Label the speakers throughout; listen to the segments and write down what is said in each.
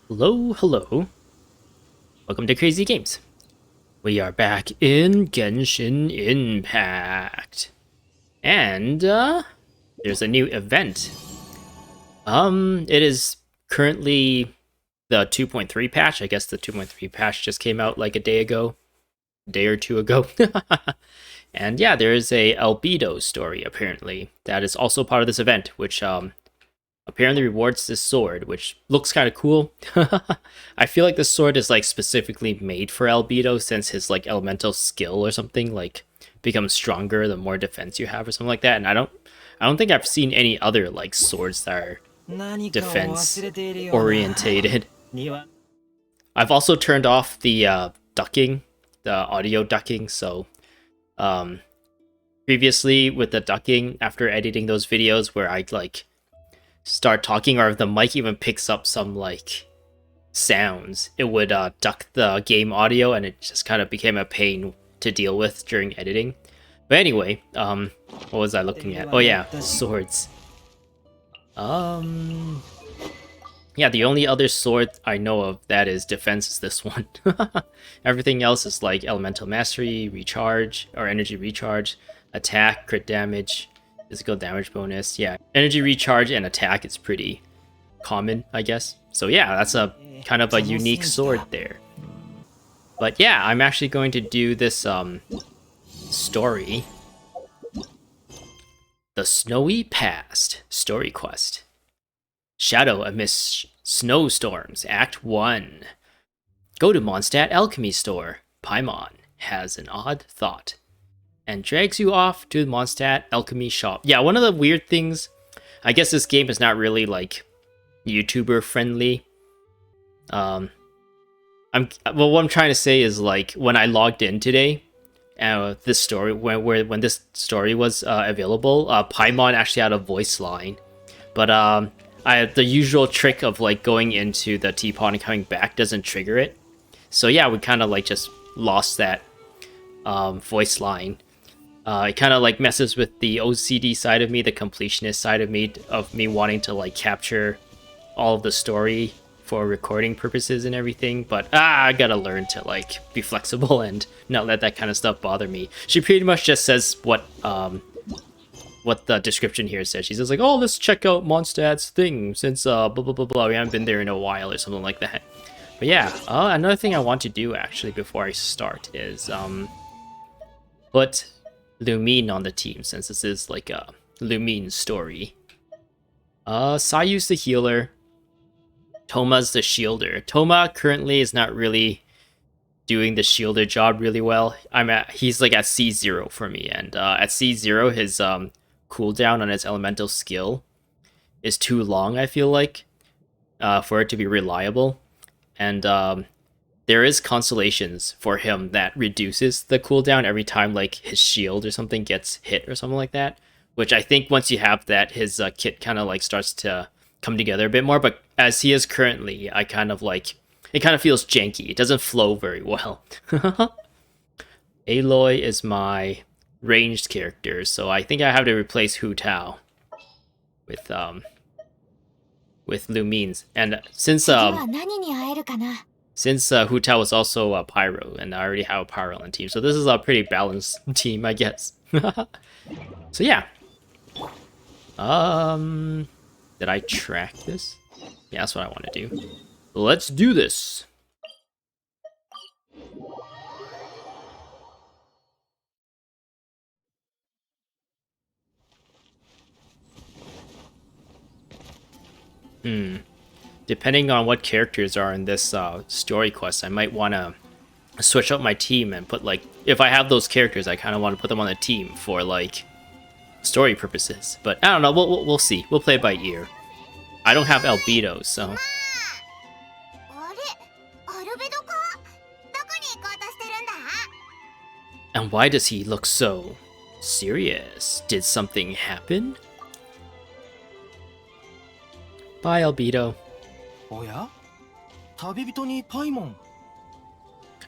Speaker 1: Hello, hello. Welcome to Crazy Games. We are back in Genshin Impact. And, there's a new event. It is currently the 2.3 patch. I guess the 2.3 patch just came out like a day or two ago. And yeah, there is a Albedo story, apparently, that is also part of this event, which, apparently rewards this sword, which looks kind of cool. I feel like this sword is like specifically made for Albedo since his like elemental skill or something like becomes stronger the more defense you have or something like that. And I don't think I've seen any other like swords that are defense orientated. I've also turned off the ducking, the audio ducking, so previously with the ducking after editing those videos where I like start talking or if the mic even picks up some like sounds, it would duck the game audio and it just kind of became a pain to deal with during editing. But anyway, what was I looking at? Oh yeah, swords. Yeah, the only other sword I know of that is defense is this one. Everything else is like elemental mastery, recharge, or energy recharge, attack, crit damage, physical damage bonus. Yeah, energy recharge and attack is pretty common, I guess. So yeah, that's a kind of a unique sword there. But yeah, I'm actually going to do this story. The Snowy Past story quest. Shadow Amidst Snowstorms, Act 1. Go to Mondstadt Alchemy Store. Paimon has an odd thought and drags you off to the Mondstadt Alchemy Shop. Yeah, one of the weird things, I guess this game is not really like YouTuber friendly. What I'm trying to say is like when I logged in today, this story when this story was available, Paimon actually had a voice line, but the usual trick of like going into the teapot and coming back doesn't trigger it. So yeah, we kind of like just lost that voice line. It kind of like messes with the OCD side of me, the completionist side of me wanting to like capture all of the story for recording purposes and everything. But I gotta learn to like be flexible and not let that kind of stuff bother me. She pretty much just says what the description here says. She says like, oh, let's check out Mondstadt's thing since blah blah blah blah. We haven't been there in a while or something like that. But yeah, another thing I want to do actually before I start is put Lumine on the team, since this is like a Lumine story. Sayu's the healer. Toma's the shielder. Toma currently is not really doing the shielder job really well. He's like at C0 for me, and at C0 his cooldown on his elemental skill is too long, I feel like, for it to be reliable. And there is constellations for him that reduces the cooldown every time like his shield or something gets hit or something like that, which I think once you have that, his kit kind of like starts to come together a bit more. But as he is currently, I kind of like, it kind of feels janky. It doesn't flow very well. Aloy is my ranged character, so I think I have to replace Hu Tao with Lumines. And since Hu Tao was also a Pyro, and I already have a Pyro on the team, so this is a pretty balanced team, I guess. So yeah. Did I track this? Yeah, that's what I want to do. Let's do this. Depending on what characters are in this story quest, I might want to switch up my team and put like, if I have those characters, I kind of want to put them on the team for like story purposes. But I don't know. We'll see. We'll play by ear. I don't have Albedo, so. And why does he look so serious? Did something happen? Bye, Albedo.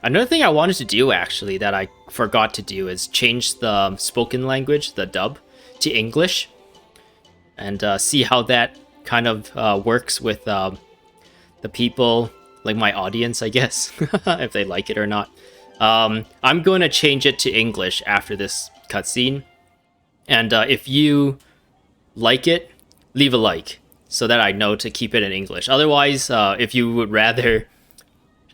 Speaker 1: Another thing I wanted to do, actually, that I forgot to do is change the spoken language, the dub, to English. And see how that kind of works with the people, like my audience, I guess, if they like it or not. I'm going to change it to English after this cutscene. And if you like it, leave a like so that I know to keep it in English. Otherwise, if you would rather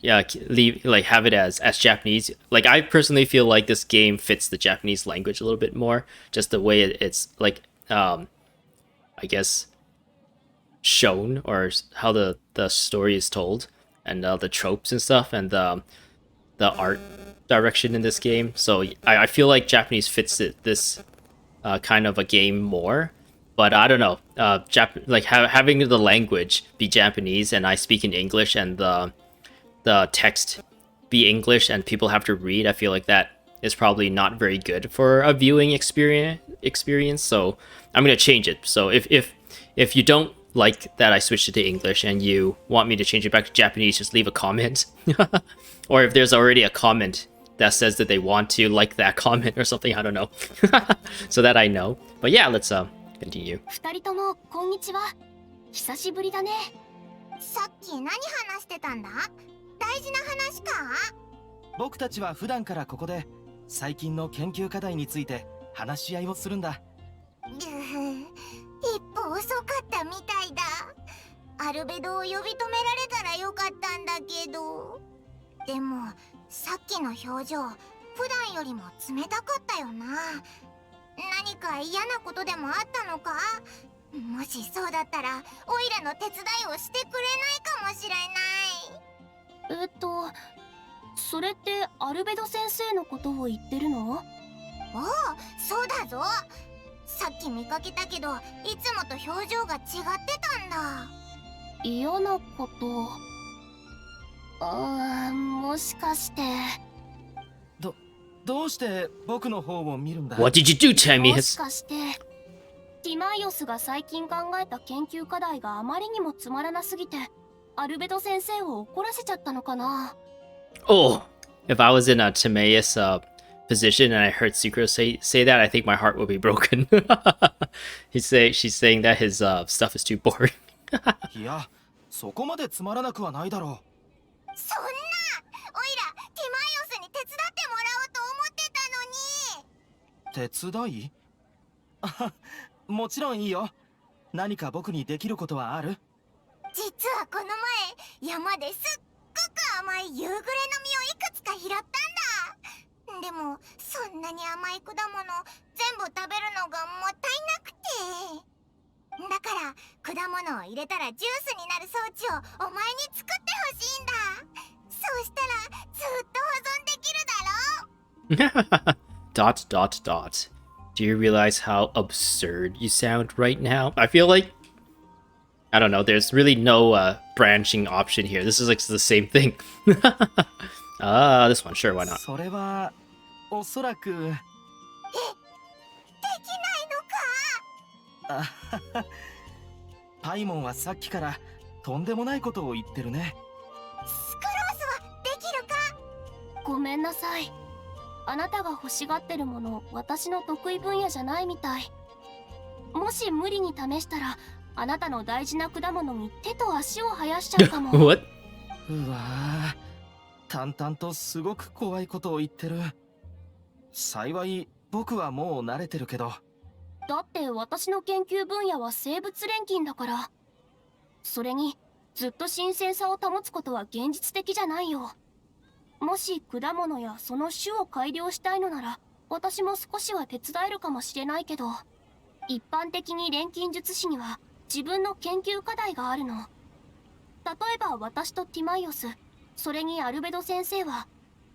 Speaker 1: have it as Japanese, like I personally feel like this game fits the Japanese language a little bit more, just the way it's like I guess shown, or how the story is told, and the tropes and stuff, and the art direction in this game. So I feel like Japanese fits this kind of a game more. But I don't know, having the language be Japanese and I speak in English, and the text be English and people have to read, I feel like that is probably not very good for a viewing experience. So I'm gonna change it. So if you don't like that I switched it to English and you want me to change it back to Japanese, just leave a comment. Or if there's already a comment that says that they want to like that comment or something, I don't know. So that I know. But yeah, let's continue.
Speaker 2: 二人ともこんにちは。久しぶりだね。さっき何話してたんだ？大事な話か？
Speaker 3: 僕たちは普段からここで最近の研究課題について話し合いをするんだ。
Speaker 2: 一歩遅かったみたいだ。アルベドを呼び止められたらよかったんだけど。でもさっきの表情、普段よりも冷たかったよな。何か嫌なことでもあったのか？もしそうだったらオイラの手伝いをしてくれないかもしれない。それってアルベド先生のことを言ってるの？おお、そうだぞ。さっき見かけたけど、いつもと表情が違ってたんだ。嫌なこと？もしかして。
Speaker 3: どうして僕の方を見るんだ？
Speaker 1: What did you do, Timaeus?
Speaker 2: もしかしてティマイオスが最近考えた研究課題があまりにもつまらなすぎてアルベド先生を怒らせちゃったのかな？
Speaker 1: Oh, if I was in a Timaeus position and I heard Sucrose say that, I think my heart would be broken. She's saying that his stuff is too boring.
Speaker 3: いや、そこまでつまらなくはないだろう。
Speaker 2: そんな、オイラティマイオスに手伝ってもらおうと思ってたのに。
Speaker 3: 手伝い？もちろんいいよ。何か僕にできることはある？
Speaker 2: 実はこの前山ですっごく甘い夕暮れの実をいくつか拾ったんだ。でもそんなに甘い果物全部食べるのがもったいなくて。だから果物を入れたらジュースになる装置をお前に作ってほしいんだ。そうしたらずっと保存できるだろ。...
Speaker 1: Do you realize how absurd you sound right now? I feel like, I don't know, there's really no branching option here. This is like the same thing. This one, sure, why not?
Speaker 3: それはおそらく。
Speaker 2: できないのか？
Speaker 3: パイモンはさっきからとんでもないことを言ってるね。
Speaker 2: スクロースはできるか？ごめんなさい。あなたが欲しがってるもの、私の得意分野じゃないみたい。もし無理に試したら、あなたの大事な果物に手と足を生やしちゃうかも。
Speaker 1: What?
Speaker 3: うわぁ、淡々とすごく怖いことを言ってる。幸い僕はもう慣れてるけど。
Speaker 2: だって私の研究分野は生物錬金だから。それにずっと新鮮さを保つことは現実的じゃないよ。もし果物やその種を改良したいのなら私も少しは手伝えるかもしれないけど、一般的に錬金術師には自分の研究課題があるの。例えば私とティマイオス、それにアルベド先生は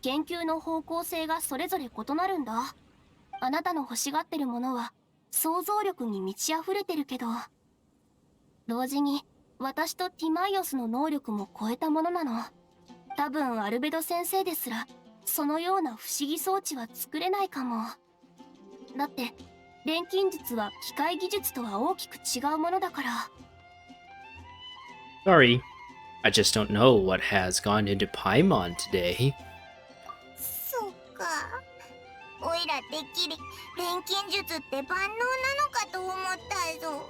Speaker 2: 研究の方向性がそれぞれ異なるんだ。あなたの欲しがってるものは想像力に満ち溢れてるけど、同時に私とティマイオスの能力も超えたものなの。多分アルベド先生ですらそのような不思議装置は作れないかも。だって錬金術は機械技術とは大きく違うものだから。
Speaker 1: Sorry, I just don't know what has gone into Paimon today.
Speaker 2: そうか、オイラてっきり錬金術って万能なのかと思ったぞ。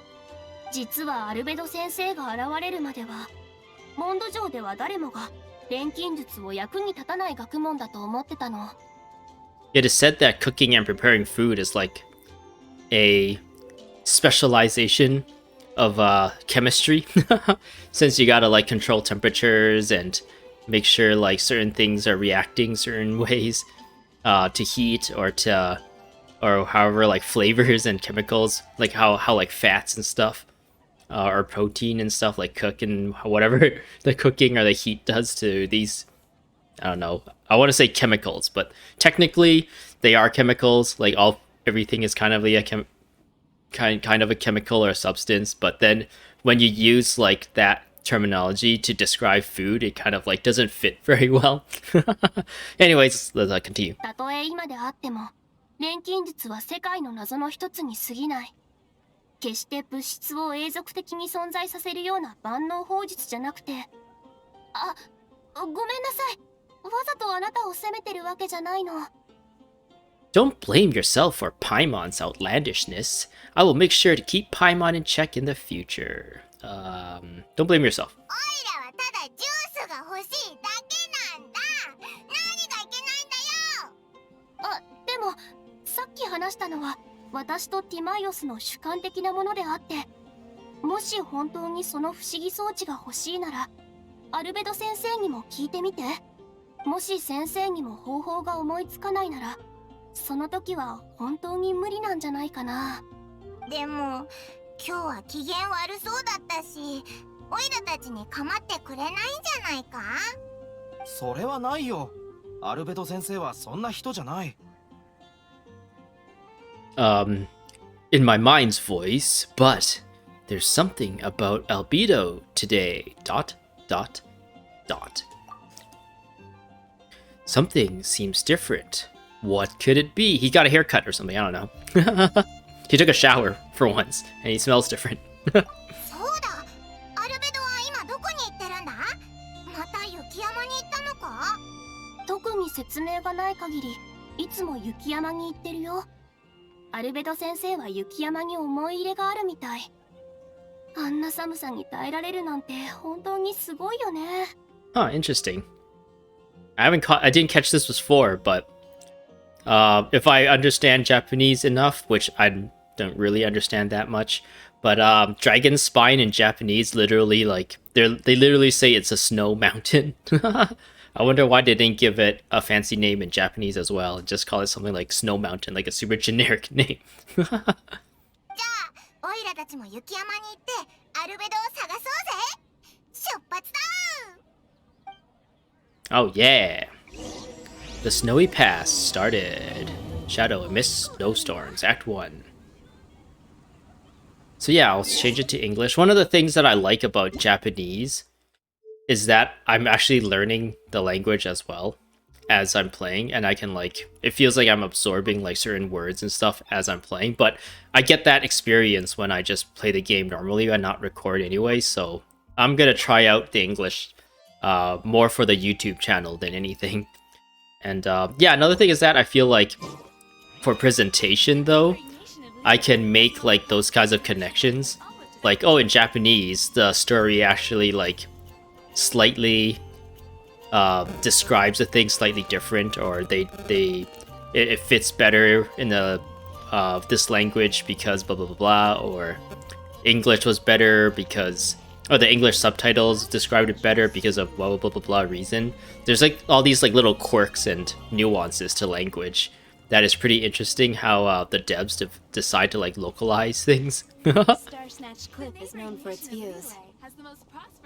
Speaker 2: 実はアルベド先生が現れるまではモンド城では誰もが錬金術を役に立たない学問だと思ってたの。
Speaker 1: It is said that cooking and preparing food is like a specialization of chemistry, since you gotta like control temperatures and make sure like certain things are reacting certain ways to heat or to or however like flavors and chemicals, like how like fats and stuff or protein and stuff like cook and whatever the cooking or the heat does to these. I don't know. I want to say chemicals, but technically they are chemicals. Like everything is kind of a kind of a chemical or a substance. But then when you use like that terminology to describe food, it kind of like doesn't fit very well. Anyways, let's continue.
Speaker 2: たとえ今であっても錬金術は世界の謎の一つに過ぎない。決して物質を永続的に存在させるような万能法術じゃなくて、ごめんなさい。わざとあなたを責めてるわけじゃないの。
Speaker 1: Don't blame yourself for Paimon's outlandishness. I will make sure to keep Paimon in check in the future. Don't blame yourself.
Speaker 4: オイラはただジュースが欲しいだけなんだ。何がいけないんだよ。
Speaker 2: でもさっき話したのは私とティマイオスの主観的なものであって、もし本当にその不思議装置が欲しいならアルベド先生にも聞いてみて。もし先生にも方法が思いつかないならその時は本当に無理なんじゃないかな。
Speaker 4: でも今日は機嫌悪そうだったし、オイラたちに構ってくれないんじゃないか。
Speaker 3: それはないよ。アルベド先生はそんな人じゃない。
Speaker 1: In my mind's voice, but there's something about Albedo today. ... Something seems different. What could it be? He got a haircut or something, I don't know. He took a shower for once, and he smells different.
Speaker 4: そうだ。アルベドは今どこに行ってるんだ。また雪山に行ったのか。
Speaker 2: 特に説明がない限りいつも雪山に行ってるよ。アルベド先生は雪山に思い入れがあるみたい。あんな寒さに耐えられるなんて本当にすごいよね。
Speaker 1: Huh, interesting. I didn't catch this before, but if I understand Japanese enough, which I don't really understand that much, but Dragonspine in Japanese literally like they literally say it's a snow mountain. I wonder why they didn't give it a fancy name in Japanese as well and just call it something like Snow Mountain, like a super generic name.
Speaker 4: じゃあオイラたちも雪山に行ってアルベドを探そうぜ。出発だ。
Speaker 1: Oh yeah! The Snowy Pass started. Shadow Amidst Snowstorms, Act 1. So yeah, I'll change it to English. One of the things that I like about Japanese is that I'm actually learning the language as well as I'm playing, and I can like, it feels like I'm absorbing like certain words and stuff as I'm playing, but I get that experience when I just play the game normally and not record anyway, so I'm gonna try out the English more for the YouTube channel than anything. And yeah, another thing is that I feel like for presentation though, I can make like those kinds of connections. Like, oh, in Japanese, the story actually like slightly describes a thing slightly different, or it fits better in the this language because blah blah blah blah, or English was better because, or the English subtitles described it better because of blah blah blah blah reason. There's like all these like little quirks and nuances to language that is pretty interesting how the devs decide to like localize things.
Speaker 5: Star-Snatch Cliff is known for its views.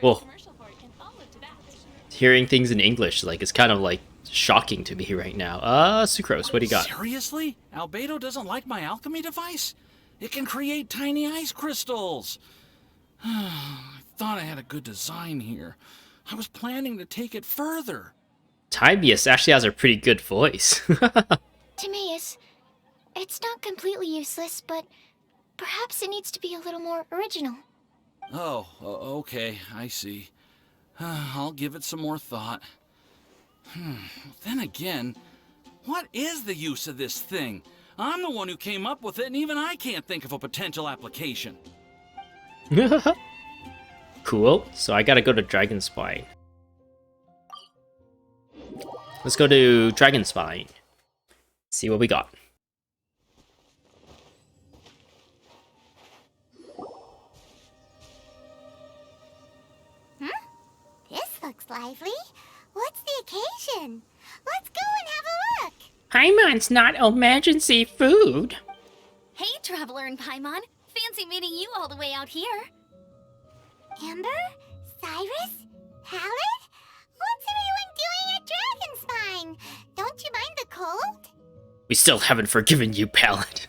Speaker 1: Whoa. Hearing things in English like it's kind of like shocking to me right now. Sucrose, what do you got?
Speaker 6: Seriously? Albedo doesn't like my alchemy device? It can create tiny ice crystals. I thought I had a good design here. I was planning to take it further.
Speaker 1: Timaeus actually has a pretty good voice.
Speaker 4: Timaeus, it's not completely useless, but perhaps it needs to be a little more original.
Speaker 6: Oh, okay, I see. I'll give it some more thought. Then again, what is the use of this thing? I'm the one who came up with it, and even I can't think of a potential application.
Speaker 1: Cool. So I gotta go to Dragonspine. Let's go to Dragonspine. See what we got.
Speaker 4: This looks lively. What's the occasion? Let's go and have a look.
Speaker 1: Paimon's not emergency food.
Speaker 7: Hey, Traveler and Paimon. Fancy meeting you all the way out here.
Speaker 4: Amber? Cyrus? Pallet? What's everyone doing at Dragonspine? Don't you mind the cold?
Speaker 1: We still haven't forgiven you, Pallet.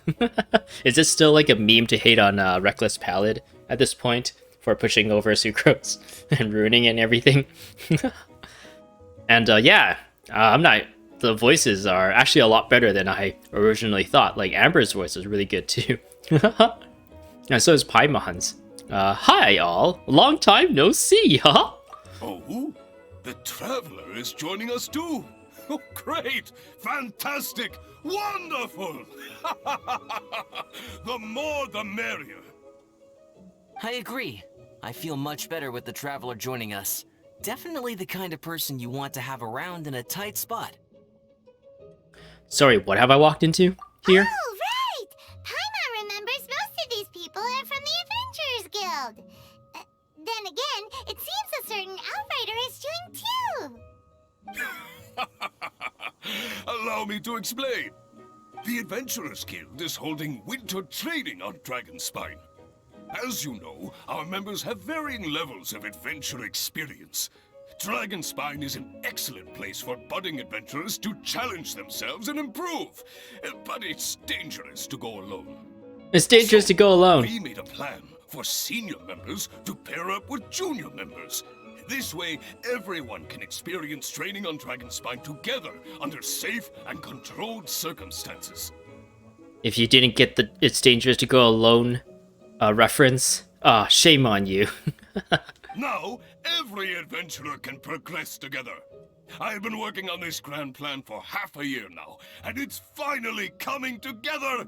Speaker 1: Is this still like a meme to hate on Reckless Pallet at this point for pushing over Sucrose and ruining it and everything? And yeah, I'm not. The voices are actually a lot better than I originally thought. Like Amber's voice is really good too. And so is Paimon's. Hi all, long time no see, huh?
Speaker 8: Oh, the Traveler is joining us too. Oh, great, fantastic, wonderful. The more the merrier.
Speaker 9: I agree. I feel much better with the Traveler joining us. Definitely the kind of person you want to have around in a tight spot.
Speaker 1: Sorry, what have I walked into here?
Speaker 4: Oh, right! Paimon remembers most of these people are from the Adventurers Guild. Then again, it seems a certain Outrider is doing too.
Speaker 8: Allow me to explain. The Adventurers Guild is holding winter training on Dragonspine. As you know, our members have varying levels of adventure experience. Dragonspine is an excellent place for budding adventurers to challenge themselves and improve. But it's dangerous to go alone.
Speaker 1: It's dangerous to go alone.
Speaker 8: We made a plan for senior members to pair up with junior members. This way, everyone can experience training on Dragonspine together under safe and controlled circumstances.
Speaker 1: If you didn't get the "it's dangerous to go alone" reference, shame on you.
Speaker 8: Now, every adventurer can progress together. I've been working on this grand plan for half a year now, and it's finally coming together!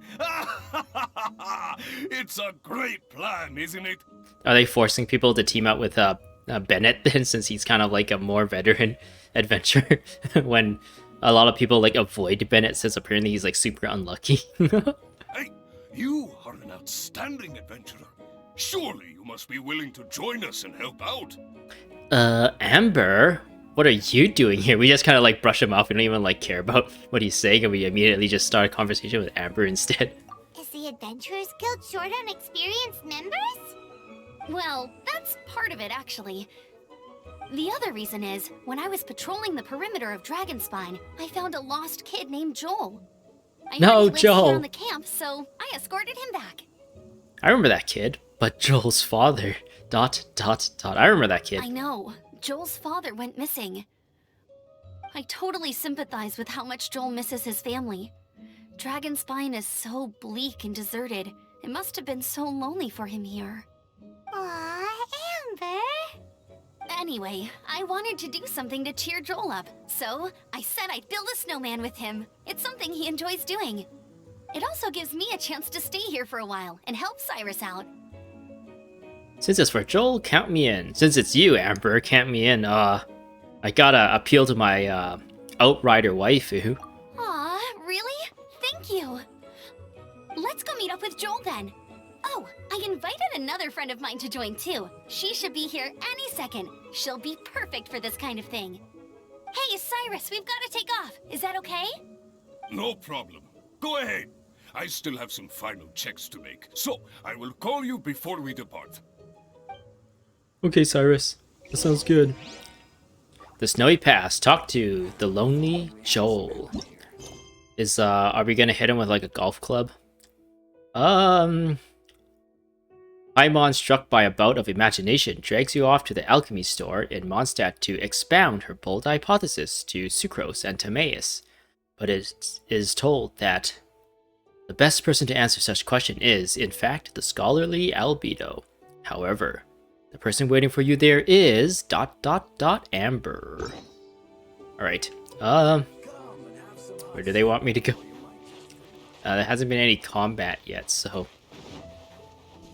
Speaker 8: It's a great plan, isn't it?
Speaker 1: Are they forcing people to team up with Bennett then, since he's kind of like a more veteran adventurer? When a lot of people like avoid Bennett since apparently he's like super unlucky.
Speaker 8: Hey, you are an outstanding adventurer. Surely you must be willing to join us and help out.
Speaker 1: Amber? What are you doing here? We just kind of like brush him off. We don't even like care about what he's saying, and we immediately just start a conversation with Amber instead.
Speaker 4: Is the Adventurers Guild short on experienced members?
Speaker 7: Well, that's part of it, actually. The other reason is, when I was patrolling the perimeter of Dragonspine, I found a lost kid named Joel. I
Speaker 1: No,
Speaker 7: heard he lives
Speaker 1: Joel.
Speaker 7: here on the camp, so I escorted him back.
Speaker 1: I remember that kid, but Joel's father. ... I remember that kid.
Speaker 7: I know. Joel's father went missing. I totally sympathize with how much Joel misses his family. Dragonspine is so bleak and deserted. It must have been so lonely for him here.
Speaker 4: Aw, Amber.
Speaker 7: Anyway, I wanted to do something to cheer Joel up, so I said I'd build a snowman with him. It's something he enjoys doing. It also gives me a chance to stay here for a while and help Cyrus out.
Speaker 1: Since it's for Joel, count me in. Since it's you, Amber, count me in. I gotta appeal to my Outrider waifu.
Speaker 7: Aw, really? Thank you. Let's go meet up with Joel then. Oh, I invited another friend of mine to join too. She should be here any second. She'll be perfect for this kind of thing. Hey, Cyrus, we've got to take off. Is that okay?
Speaker 8: No problem. Go ahead. I still have some final checks to make, so I will call you before we depart.
Speaker 1: Okay, Cyrus. That sounds good. The Snowy Pass. Talk to the lonely Joel. Are we gonna hit him with like a golf club? Paimon, struck by a bout of imagination, drags you off to the alchemy store in Mondstadt to expound her bold hypothesis to Sucrose and Timaeus, but it is told that the best person to answer such question is, in fact, the scholarly Albedo. However, the person waiting for you there is ... Amber. Alright, where do they want me to go? There hasn't been any combat yet, so...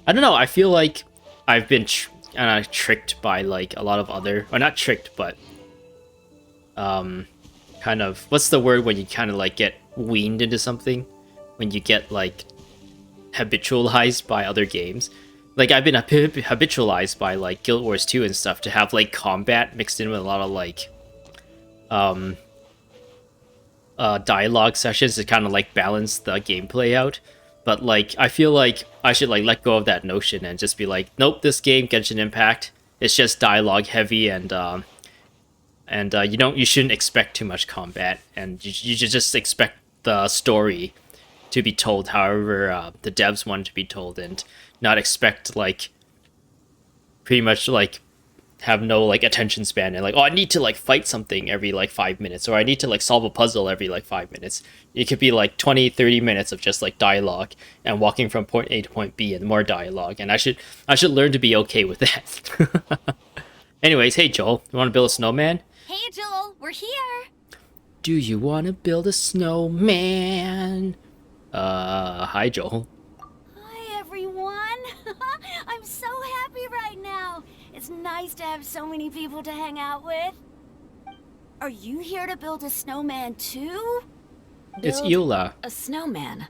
Speaker 1: I don't know, I feel like I've been kind of tricked by like a lot of other, or not tricked, but kind of, what's the word when you kind of like get weaned into something, when you get like habitualized by other games. Like I've been habitualized by like Guild Wars 2 and stuff to have like combat mixed in with a lot of like dialogue sessions to kind of like balance the gameplay out. But like I feel like I should like let go of that notion and just be like, nope, this game, Genshin Impact, it's just dialogue heavy, and you shouldn't expect too much combat, and you should just expect the story to be told however the devs want it to be told, and not expect like pretty much like have no like attention span and like, oh, I need to like fight something every like 5 minutes, or I need to like solve a puzzle every like 5 minutes. It could be like 20-30 minutes of just like dialogue and walking from point A to point B and more dialogue, and I should learn to be okay with that. Anyways, hey Joel, you want to build a snowman?
Speaker 7: Hey, Joel, we're here.
Speaker 1: Do you want to build a snowman? Hi Joel.
Speaker 5: Hi, everyone. I'm so happy right now. It's nice to have so many people to hang out with. Are you here to build a snowman too?
Speaker 1: It's
Speaker 5: Build
Speaker 1: Eula.
Speaker 5: a snowman.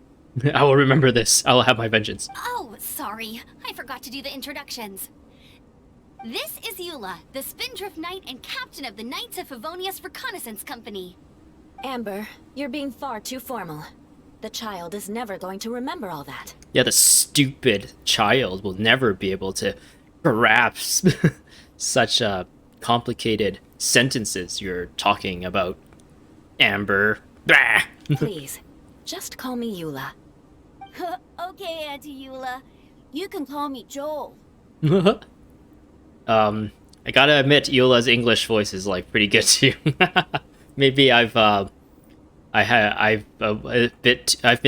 Speaker 1: I will remember this. I will have my vengeance.
Speaker 7: Oh, sorry. I forgot to do the introductions. This is Eula, the Spindrift Knight and captain of the Knights of Favonius Reconnaissance Company.
Speaker 5: Amber, you're being far too formal. The child is never going to remember all that.
Speaker 1: Yeah, the stupid child will never be able to grasp such complicated sentences you're talking about, Amber. Bah!
Speaker 5: Please, just call me Eula. Okay, Auntie Eula. You can call me Joel.
Speaker 1: I gotta admit, Eula's English voice is like pretty good too. Maybe I've been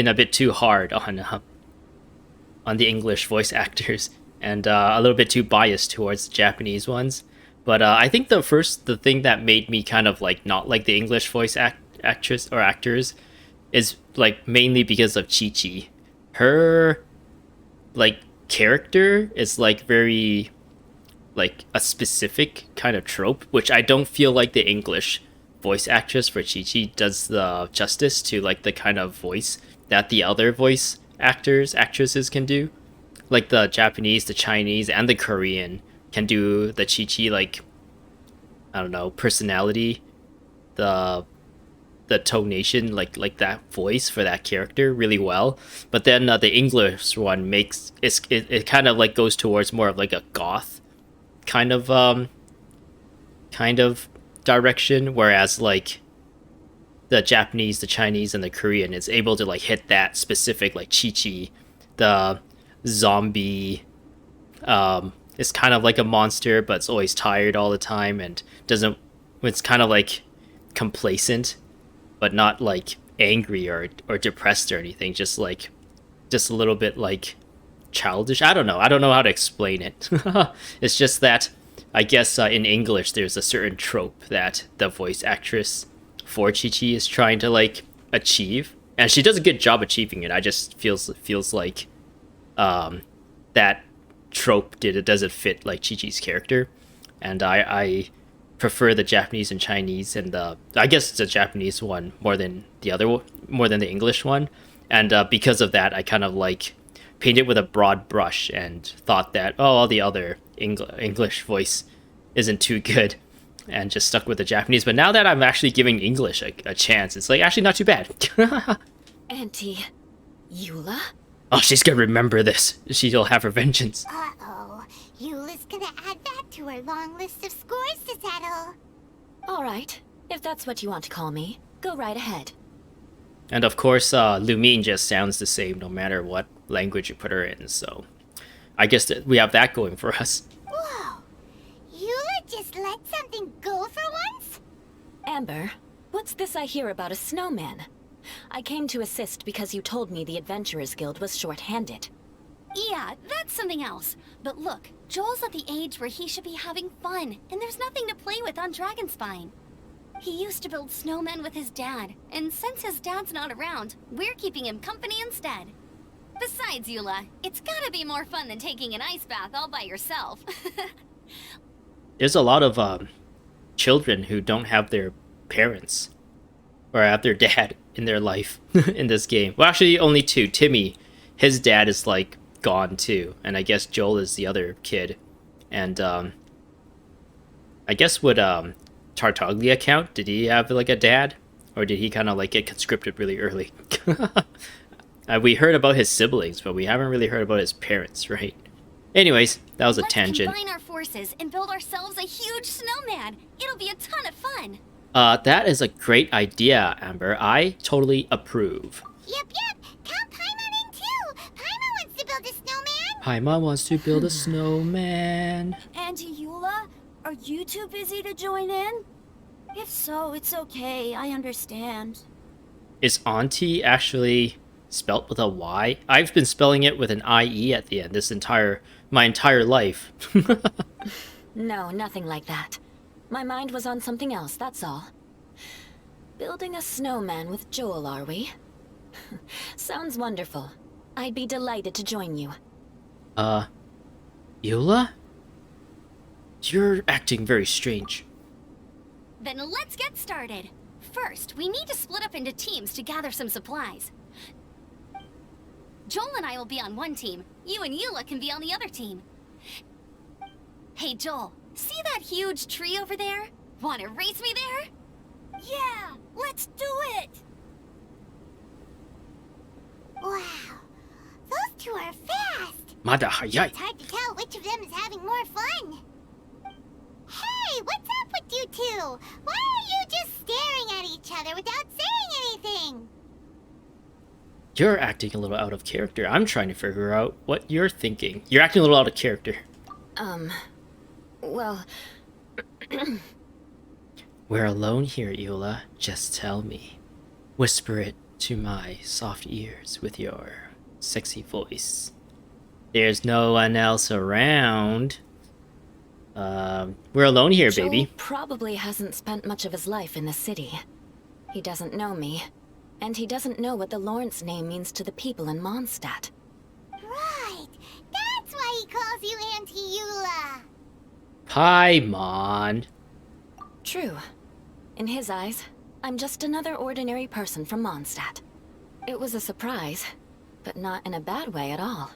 Speaker 1: a bit too hard on the English voice actors, and a little bit too biased towards the Japanese ones. But I think the thing that made me kind of like not like the English voice actress or actors is like mainly because of Chi-Chi. Her like character is like very like a specific kind of trope, which I don't feel like the English voice actress for Chi-Chi does the justice to like the kind of voice that the other voice actresses can do. Like the Japanese, the Chinese, and the Korean can do the Chi-Chi like, I don't know, personality, the tonation, like that voice for that character really well. But then the English one makes it kind of like goes towards more of like a goth kind of direction, whereas like the Japanese, the Chinese, and the Korean is able to like hit that specific like Chi-Chi, the zombie. It's kind of like a monster, but it's always tired all the time and doesn't. It's kind of like complacent, but not like angry or depressed or anything. Just a little bit like childish. I don't know how to explain it. It's just that I guess in English there's a certain trope that the voice actress for Chi-Chi is trying to like achieve, and she does a good job achieving it. I just feels like that trope doesn't fit like Chi-Chi's character, and I prefer the Japanese and Chinese, and I guess the Japanese one more than the English one, and because of that I kind of like painted with a broad brush and thought that all the other English voice isn't too good, and just stuck with the Japanese. But now that I'm actually giving English a chance, it's like actually not too bad.
Speaker 5: Auntie Eula?
Speaker 1: Oh, she's gonna remember this. She'll have her vengeance.
Speaker 4: Uh-oh. Eula's gonna add that to her long list of scores to settle.
Speaker 5: All right, if that's what you want to call me, go right ahead.
Speaker 1: And of course, Lumine just sounds the same no matter what language you put her in, so I guess that we have that going for us.
Speaker 4: Whoa! Eula just let something go for once?
Speaker 5: Amber, what's this I hear about a snowman? I came to assist because you told me the Adventurers Guild was short-handed.
Speaker 7: Yeah, that's something else. But look, Joel's at the age where he should be having fun, and there's nothing to play with on Dragonspine. He used to build snowmen with his dad, and since his dad's not around, we're keeping him company instead. Besides, Eula, it's gotta be more fun than taking an ice bath all by yourself.
Speaker 1: There's a lot of children who don't have their parents or have their dad in their life in this game. Well, actually, only two. Timmy, his dad is like gone too, and I guess Joel is the other kid. And I guess would Tartaglia count? Did he have like a dad, or did he kind of like get conscripted really early? We heard about his siblings, but we haven't really heard about his parents, right? Anyways, that was a tangent.
Speaker 7: Let's combine our forces and build ourselves a huge snowman. It'll be a ton of fun.
Speaker 1: That is a great idea, Amber. I totally approve.
Speaker 4: Yep. Count Paimon in too. Paimon wants to build a snowman.
Speaker 1: Paimon wants to build a snowman.
Speaker 5: Auntie Eula, are you too busy to join in? If so, it's okay. I understand.
Speaker 1: Is Auntie actually spelt with a Y? I've been spelling it with an IE at the end my entire life.
Speaker 5: No, nothing like that. My mind was on something else, that's all. Building a snowman with Joel, are we? Sounds wonderful. I'd be delighted to join you.
Speaker 1: Eula? You're acting very strange.
Speaker 7: Then let's get started. First, we need to split up into teams to gather some supplies. Joel and I will be on one team. You and Eula can be on the other team. Hey, Joel, see that huge tree over there? Wanna race me there?
Speaker 5: Yeah, let's do it!
Speaker 4: Wow, those two are fast.
Speaker 1: Mada hayai.
Speaker 4: It's hard to tell which of them is having more fun. Hey, what's up with you two? Why are you just staring at each other without saying anything?
Speaker 1: You're acting a little out of character. I'm trying to figure out what you're thinking. You're acting a little out of character.
Speaker 5: Well...
Speaker 1: We're alone here, Eula. Just tell me. Whisper it to my soft ears with your sexy voice. There's no one else around. We're alone here,
Speaker 5: Joel
Speaker 1: baby.
Speaker 5: probably hasn't spent much of his life in the city. He doesn't know me. And he doesn't know what the Lawrence name means to the people in Mondstadt.
Speaker 4: Right, that's why he calls you Auntie Eula.
Speaker 1: Paimon.
Speaker 5: True. In his eyes, I'm just another ordinary person from Mondstadt. It was a surprise, but not in a bad way at all.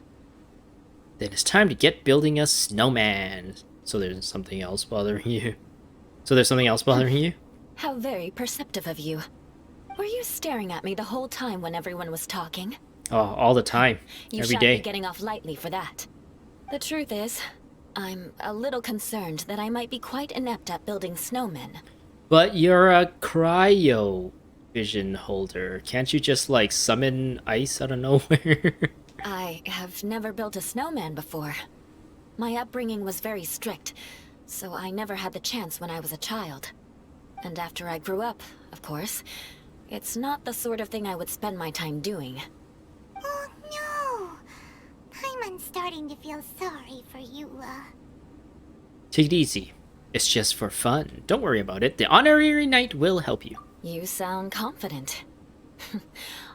Speaker 1: Then it's time to get building a snowman. So there's something else bothering you?
Speaker 5: How very perceptive of you. Were you staring at me the whole time when everyone was talking?
Speaker 1: Oh, all the time.
Speaker 5: You
Speaker 1: Every
Speaker 5: shan't
Speaker 1: day.
Speaker 5: be getting off lightly for that. The truth is, I'm a little concerned that I might be quite inept at building snowmen.
Speaker 1: But you're a cryo vision holder. Can't you just like summon ice out of nowhere?
Speaker 5: I have never built a snowman before. My upbringing was very strict, so I never had the chance when I was a child. And after I grew up, of course, it's not the sort of thing I would spend my time doing.
Speaker 4: Oh no! Paimon's starting to feel sorry for Eula.
Speaker 1: Take it easy. It's just for fun. Don't worry about it. The honorary knight will help you.
Speaker 5: You sound confident.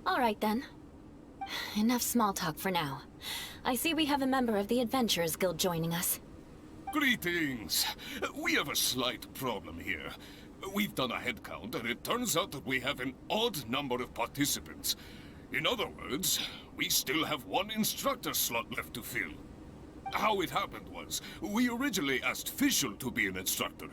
Speaker 5: All right then. Enough small talk for now. I see we have a member of the Adventurers Guild joining us.
Speaker 8: Greetings. We have a slight problem here. We've done a head count, and it turns out that we have an odd number of participants. In other words, we still have one instructor slot left to fill. How it happened was, we originally asked Fischl to be an instructor,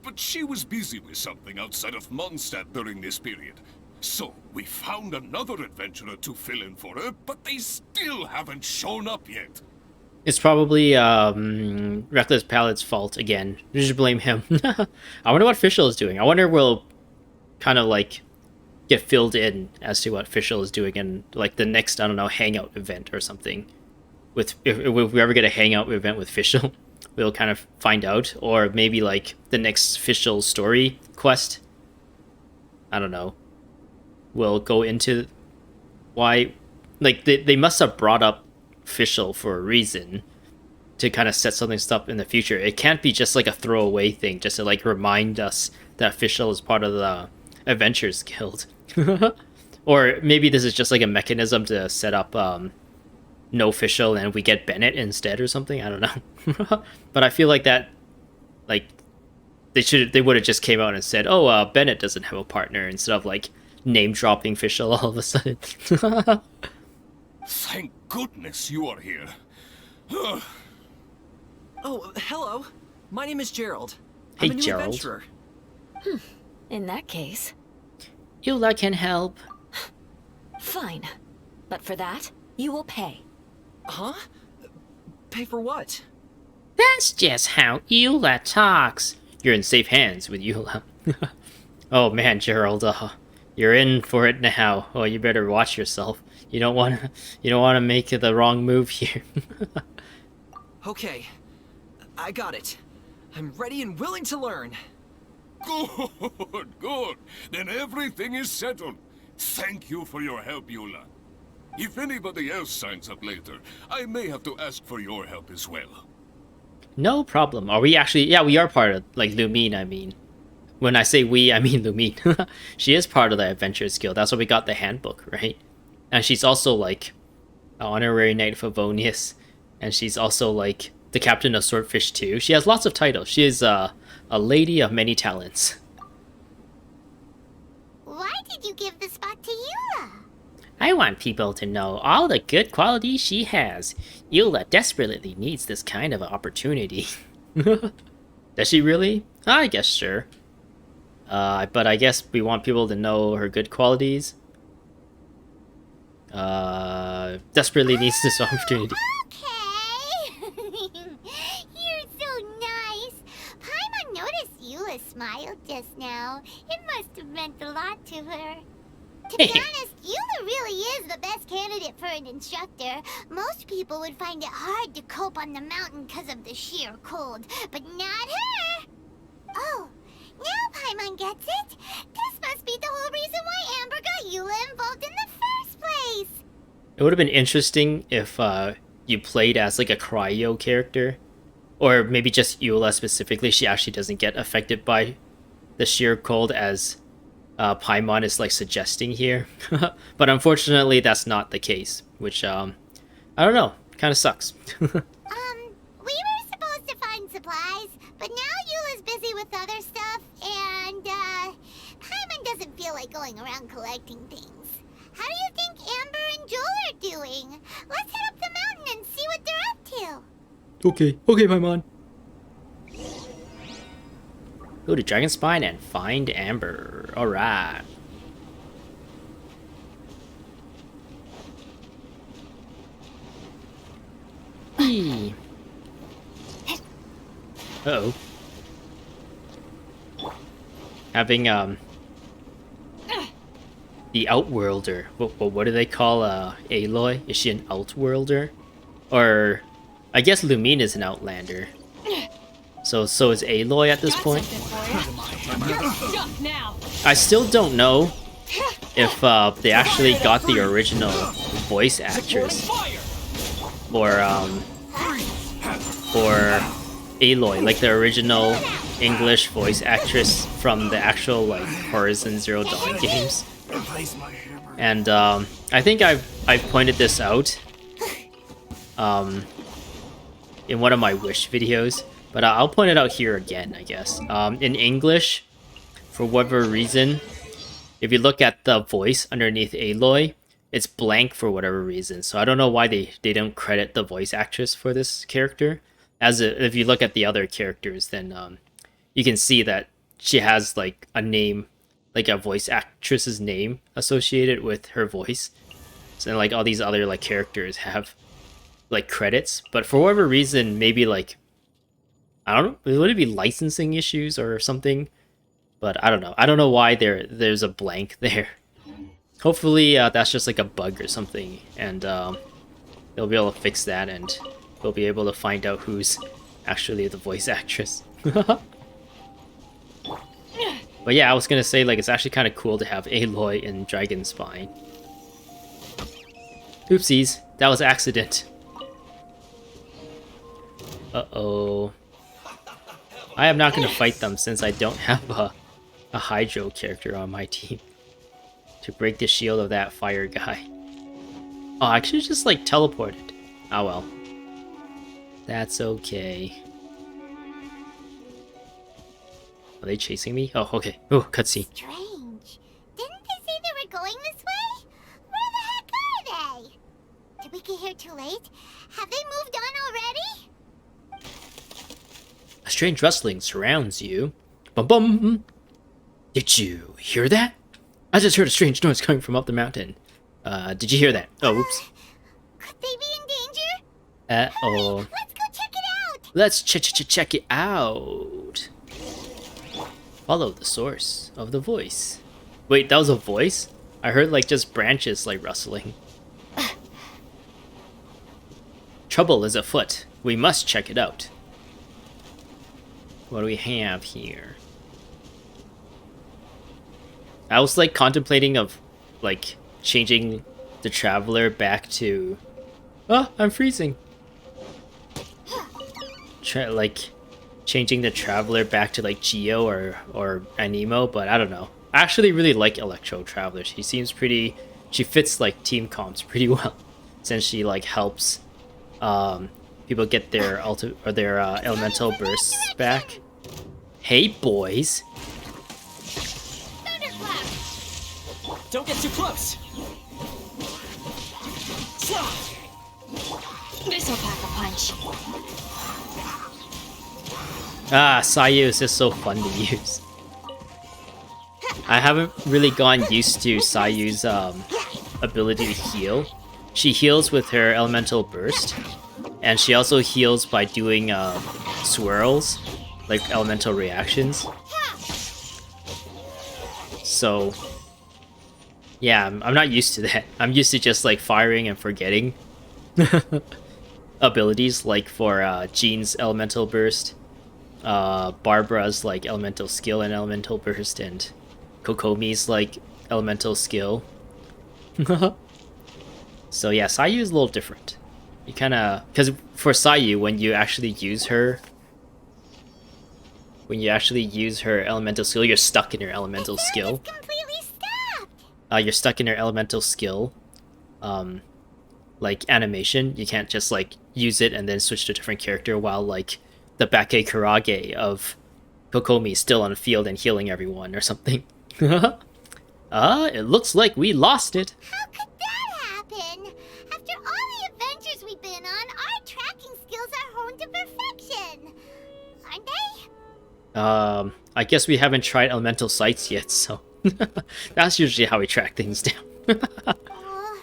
Speaker 8: but she was busy with something outside of Mondstadt during this period. So, we found another adventurer to fill in for her, but they still haven't shown up yet.
Speaker 1: It's probably Reckless Palad's fault again. You should blame him. I wonder what Fischl is doing. I wonder if we'll kind of like get filled in as to what Fischl is doing in like the next, I don't know, hangout event or something. If we ever get a hangout event with Fischl, we'll kind of find out. Or maybe like the next Fischl story quest. I don't know. We'll go into why, like they must have brought up Fischl for a reason to kind of set something up in the future. It can't be just like a throwaway thing just to like remind us that Fischl is part of the Adventurers Guild. Or maybe this is just like a mechanism to set up no Fischl and we get Bennett instead or something. I don't know. But I feel like that, like, they would have just came out and said, oh, Bennett doesn't have a partner, instead of like name dropping Fischl all of a sudden.
Speaker 8: Thank goodness you are here.
Speaker 9: Oh, hello. My name is Gerald.
Speaker 1: Hey,
Speaker 9: I'm a new
Speaker 1: Gerald.
Speaker 9: adventurer.
Speaker 5: In that case,
Speaker 1: Eula can help.
Speaker 5: fine. But for that, you will pay.
Speaker 9: Huh? Pay for what?
Speaker 1: That's just how Eula talks. You're in safe hands with Eula. Oh man, Gerald, you're in for it now. Oh, you better watch yourself. You don't want to make the wrong move here.
Speaker 9: Okay. I got it. I'm ready and willing to learn.
Speaker 8: Good, good. Then everything is settled. Thank you for your help, Eula. If anybody else signs up later, I may have to ask for your help as well.
Speaker 1: No problem. Are we actually? Yeah, we are part of, like, Lumine, I mean. When I say we, I mean Lumine. She is part of the Adventurers Guild. That's why we got the handbook, right? And she's also, like, an honorary Knight of Favonius. And she's also, like, the captain of Swordfish too. She has lots of titles. She is a lady of many talents.
Speaker 4: Why did you give the spot to Eula?
Speaker 1: I want people to know all the good qualities she has. Eula desperately needs this kind of opportunity. Does she really? I guess sure. But I guess we want people to know her good qualities. Desperately needs this opportunity.
Speaker 4: Okay. You're so nice. Paimon noticed Eula smiled just now. It must have meant a lot to her. To be honest, Eula really is the best candidate for an instructor. Most people would find it hard to cope on the mountain because of the sheer cold, but not her! Oh, now Paimon gets it. This must be the whole reason why Amber got Eula involved in the first place.
Speaker 1: It would have been interesting if you played as like a cryo character, or maybe just Eula specifically. She actually doesn't get affected by the sheer cold as Paimon is like suggesting here. But unfortunately that's not the case, which I don't know, kind of sucks.
Speaker 4: We were supposed to find supplies, but now Eula's busy with other stuff, and Paimon doesn't feel like going around collecting things. How do you think Amber and Joel are doing? Let's head up the mountain and see what they're up to.
Speaker 1: Okay, Paimon. Go to Dragonspine and find Amber. Alright. Uh-oh. Having, the Outworlder. What do they call, Aloy? Is she an Outworlder? Or, I guess Lumine is an Outlander. So is Aloy at this point? I still don't know if they actually got the original voice actress for Aloy, like the original English voice actress from the actual like Horizon Zero Dawn games. And I think I've pointed this out in one of my Wish videos. But I'll point it out here again, I guess. In English, for whatever reason, if you look at the voice underneath Aloy, it's blank for whatever reason. So I don't know why they don't credit the voice actress for this character. If you look at the other characters, then you can see that she has like a name, like a voice actress's name associated with her voice. So like all these other like characters have like credits, but for whatever reason, maybe like, I don't know, would it be licensing issues or something? But I don't know. I don't know why there's a blank there. Hopefully that's just like a bug or something, and they'll be able to fix that, and we'll be able to find out who's actually the voice actress. But yeah, I was gonna say, like, it's actually kind of cool to have Aloy in Dragonspine. Oopsies, that was accident. Uh-oh. I am not going to fight them since I don't have a Hydro character on my team to break the shield of that fire guy. Oh, I should just like teleported. Oh well. That's okay. Are they chasing me? Oh, okay. Oh, cutscene.
Speaker 4: Strange. Didn't they say they were going this way? Where the heck are they? Did we get here too late? Have they moved on already?
Speaker 1: A strange rustling surrounds you. Bum bum! Did you hear that? I just heard a strange noise coming from up the mountain. Did you hear that? Oh, oops.
Speaker 4: Could they be in danger?
Speaker 1: Uh-oh.
Speaker 4: Let's go check it out!
Speaker 1: Let's check it out. Follow the source of the voice. Wait, that was a voice? I heard like just branches like rustling. Trouble is afoot. We must check it out. What do we have here? I was like contemplating of like changing the traveler back to... Oh, I'm freezing. Like changing the traveler back to like Geo or Anemo, but I don't know. I actually really like Electro Traveler. She seems pretty... She fits like team comps pretty well, since she like helps people get their elemental bursts back. Hey boys.
Speaker 9: Don't get too close!
Speaker 7: This'll pack a punch.
Speaker 1: Ah, Sayu is just so fun to use. I haven't really gotten used to Sayu's ability to heal. She heals with her elemental burst, and she also heals by doing swirls, like elemental reactions. So yeah, I'm not used to that. I'm used to just like firing and forgetting abilities, like for Jean's elemental burst, Barbara's like elemental skill and elemental burst, and Kokomi's like elemental skill. So yeah, Sayu is a little different. You kind of, because for Sayu, when you actually use her elemental skill, you're stuck in your elemental skill.
Speaker 4: It's completely stopped!
Speaker 1: You're stuck in your elemental skill, like animation. You can't just like use it and then switch to a different character, while like the Bake Karage of Kokomi is still on the field and healing everyone or something. It looks like we lost it.
Speaker 4: How could that happen? After all the adventures we've been on, our tracking skills are honed to perfection. Aren't they?
Speaker 1: I guess we haven't tried elemental sights yet, so that's usually how we track things down.
Speaker 4: Oh,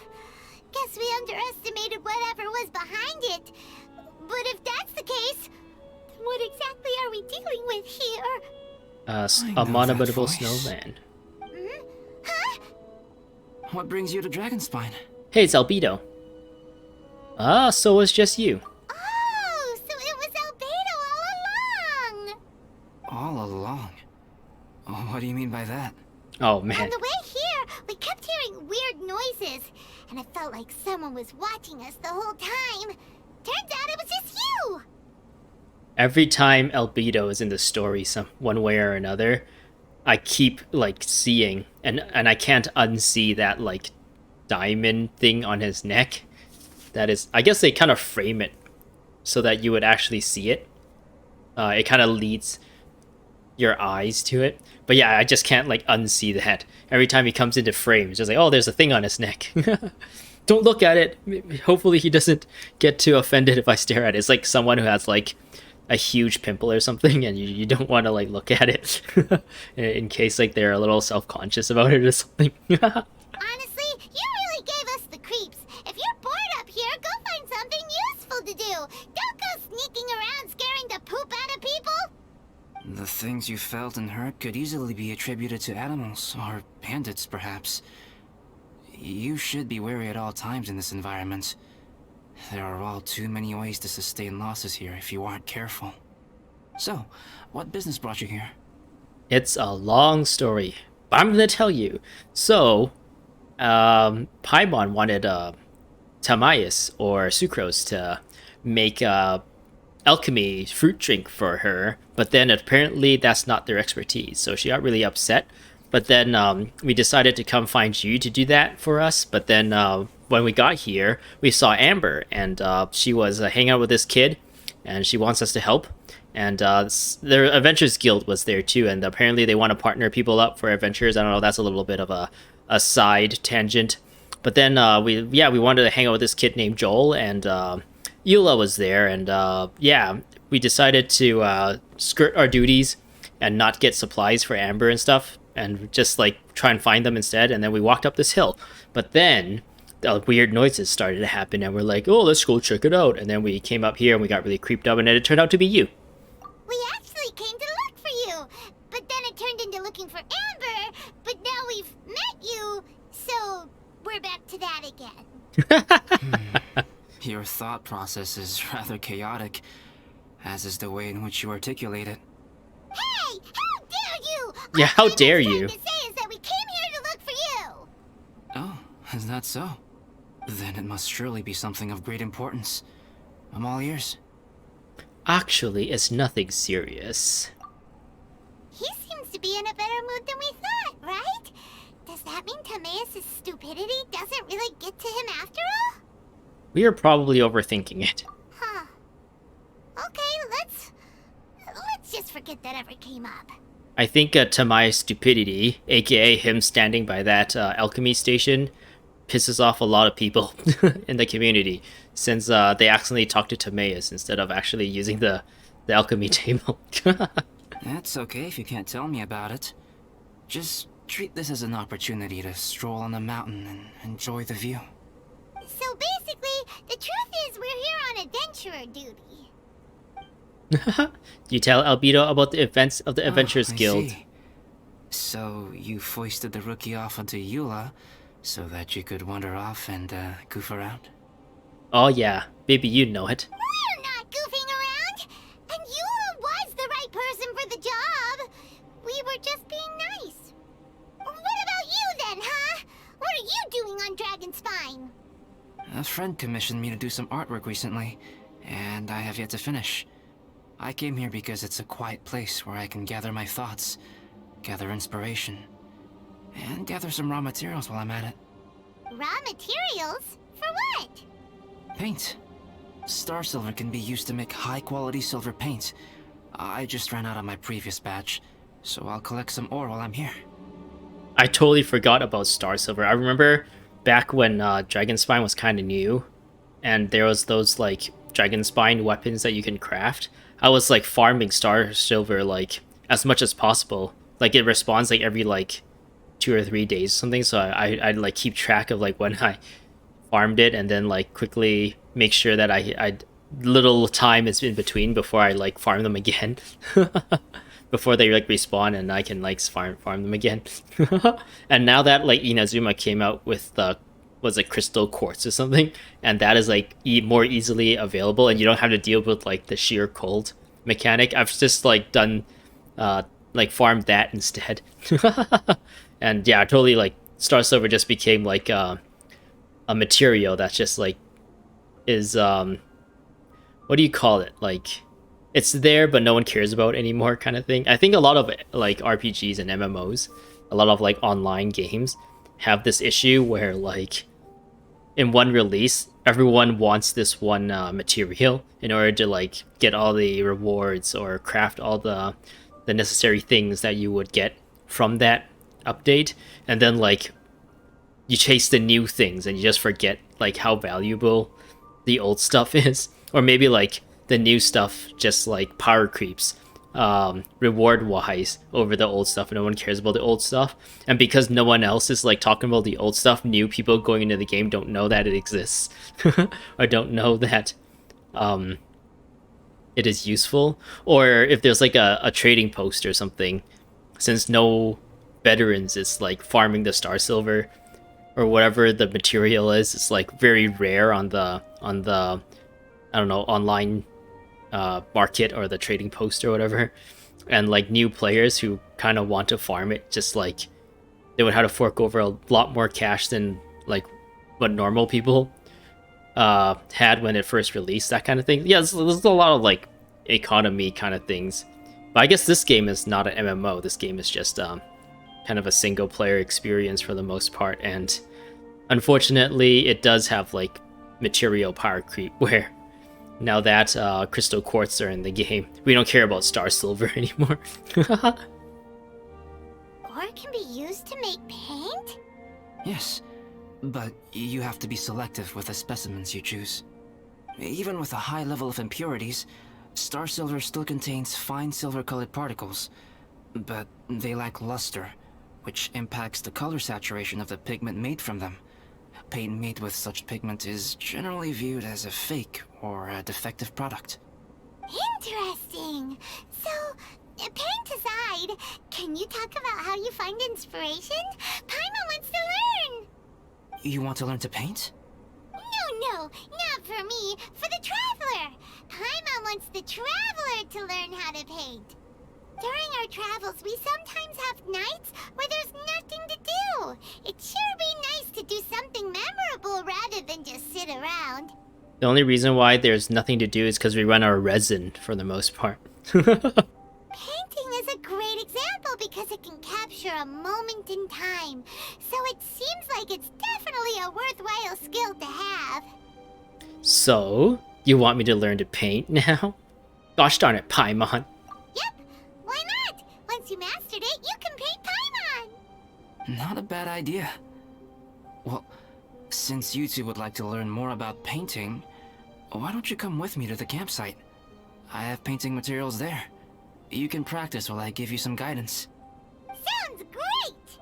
Speaker 4: guess we underestimated whatever was behind it. But if that's the case, then what exactly are we dealing with here?
Speaker 1: A monomotible snowman.
Speaker 4: Hmm? Huh?
Speaker 3: What brings you to Dragonspine?
Speaker 1: Hey, it's Albedo. Ah, so it's just you.
Speaker 4: Oh, so it was Albedo all along!
Speaker 3: All along? Oh, what do you mean by that?
Speaker 1: Oh man.
Speaker 4: On the way here, we kept hearing weird noises, and it felt like someone was watching us the whole time. Turns out it was just you!
Speaker 1: Every time Albedo is in the story one way or another, I keep like seeing, and I can't unsee that like diamond thing on his neck. That is, I guess they kind of frame it so that you would actually see it. It kind of leads your eyes to it. But yeah, I just can't like unsee that. Every time he comes into frame, it's just like, oh, there's a thing on his neck. Don't look at it. Hopefully he doesn't get too offended if I stare at it. It's like someone who has like a huge pimple or something, and you don't want to like look at it in case like they're a little self-conscious about it or something.
Speaker 4: Honestly, you really gave us the creeps. If you're bored up here, go find something useful to do. Don't go sneaking around scaring the poop out of people.
Speaker 3: The things you felt and heard could easily be attributed to animals, or bandits perhaps. You should be wary at all times in this environment. There are all too many ways to sustain losses here if you aren't careful. So, what business brought you here?
Speaker 1: It's a long story, but I'm gonna tell you. So, Paimon wanted Timaeus or Sucrose to make a alchemy fruit drink for her, but then apparently that's not their expertise, so she got really upset. But then we decided to come find you to do that for us, but then when we got here, we saw Amber, and she was hanging out with this kid, and she wants us to help. And their Adventures Guild was there too, and apparently they want to partner people up for adventures. I don't know, that's a little bit of a side tangent. But then we wanted to hang out with this kid named Joel, and Eula was there, and we decided to skirt our duties and not get supplies for Amber and stuff, and just like try and find them instead. And then we walked up this hill, but then weird noises started to happen, and we're like, oh, let's go check it out. And then we came up here and we got really creeped up, and then it turned out to be you.
Speaker 4: We actually came to look for you, but then it turned into looking for Amber, but now we've met you, so we're back to that again.
Speaker 3: Your thought process is rather chaotic, as is the way in which you articulate it.
Speaker 4: Hey, how dare you!
Speaker 1: Yeah, how dare you?
Speaker 4: All I'm trying to say is that we came here to look for you.
Speaker 3: Oh, is that so? Then it must surely be something of great importance. I'm all ears.
Speaker 1: Actually, it's nothing serious.
Speaker 4: He seems to be in a better mood than we thought, right? Does that mean Timaeus' stupidity doesn't really get to him after all?
Speaker 1: We are probably overthinking it.
Speaker 4: Huh. Okay, let's just forget that ever came up.
Speaker 1: I think Timaeus' stupidity, aka him standing by that alchemy station, pisses off a lot of people in the community, since they accidentally talked to Timaeus instead of actually using the alchemy table.
Speaker 3: That's okay if you can't tell me about it. Just treat this as an opportunity to stroll on the mountain and enjoy the view.
Speaker 4: So basically, the truth is we're here on adventurer duty.
Speaker 1: You tell Albedo about the events of the Adventurers
Speaker 3: I
Speaker 1: Guild.
Speaker 3: see. So you foisted the rookie off onto Eula so that you could wander off and goof around?
Speaker 1: Oh yeah, baby, you know it.
Speaker 4: We're not goofing around! And Eula was the right person for the job! We were just being nice. What about you then, huh? What are you doing on Dragonspine?
Speaker 3: A friend commissioned me to do some artwork recently, and I have yet to finish. I came here because it's a quiet place where I can gather my thoughts, gather inspiration, and gather some raw materials while I'm at it.
Speaker 4: Raw materials? For what?
Speaker 3: Paint. Star silver can be used to make high-quality silver paint. I just ran out of my previous batch, so I'll collect some ore while I'm here.
Speaker 1: I totally forgot about Star Silver. I remember back when Dragonspine was kind of new, and there was those like Dragonspine weapons that you can craft. I was like farming Star Silver like as much as possible. Like it respawns like every like 2 or 3 days or something, so I'd like keep track of like when I farmed it, and then like quickly make sure that I little time is in between before I like farm them again. Before they like respawn and I can like farm them again. And now that like Inazuma came out with the was it crystal quartz or something, and that is like more easily available, and you don't have to deal with like the sheer cold mechanic. I've just like done like farmed that instead. And yeah, totally like Star Silver just became like a material that's just like is what do you call it, like it's there but no one cares about anymore kind of thing. I think a lot of like RPGs and MMOs, a lot of like online games have this issue where like in one release everyone wants this one material in order to like get all the rewards or craft all the necessary things that you would get from that update, and then like you chase the new things and you just forget like how valuable the old stuff is. Or maybe like the new stuff just like power creeps reward wise over the old stuff, and no one cares about the old stuff. And because no one else is like talking about the old stuff, new people going into the game don't know that it exists or don't know that it is useful. Or if there's like a trading post or something, since no veterans is like farming the Star Silver or whatever the material is, it's like very rare on the I don't know, online market or the trading post or whatever. And like new players who kind of want to farm it, just like they would have to fork over a lot more cash than like what normal people had when it first released, that kind of thing. Yeah, there's a lot of like economy kind of things. But I guess this game is not an MMO. This game is just kind of a single player experience for the most part. And Unfortunately, it does have like material power creep where now that crystal quartz are in the game, we don't care about star silver anymore.
Speaker 4: Ore can be used to make paint?
Speaker 3: Yes, but you have to be selective with the specimens you choose. Even with a high level of impurities, star silver still contains fine silver-colored particles, but they lack luster, which impacts the color saturation of the pigment made from them. Paint made with such pigment is generally viewed as a fake or a defective product.
Speaker 4: Interesting. So, paint aside, can you talk about how you find inspiration? Paimon wants to learn.
Speaker 3: You want to learn to paint?
Speaker 4: No, not for me. For the traveler. Paimon wants the traveler to learn how to paint. During our travels, we sometimes have nights where there's nothing to do. It'd sure be nice to do something memorable rather than just sit around.
Speaker 1: The only reason why there's nothing to do is because we run out of resin for the most part.
Speaker 4: Painting is a great example because it can capture a moment in time. So it seems like it's definitely a worthwhile skill to have.
Speaker 1: So, you want me to learn to paint now? Gosh darn it, Paimon.
Speaker 4: Yep, why not? Once you mastered it, you can paint Paimon.
Speaker 3: Not a bad idea. Well, since you two would like to learn more about painting, why don't you come with me to the campsite? I have painting materials there. You can practice while I give you some guidance.
Speaker 4: Sounds great!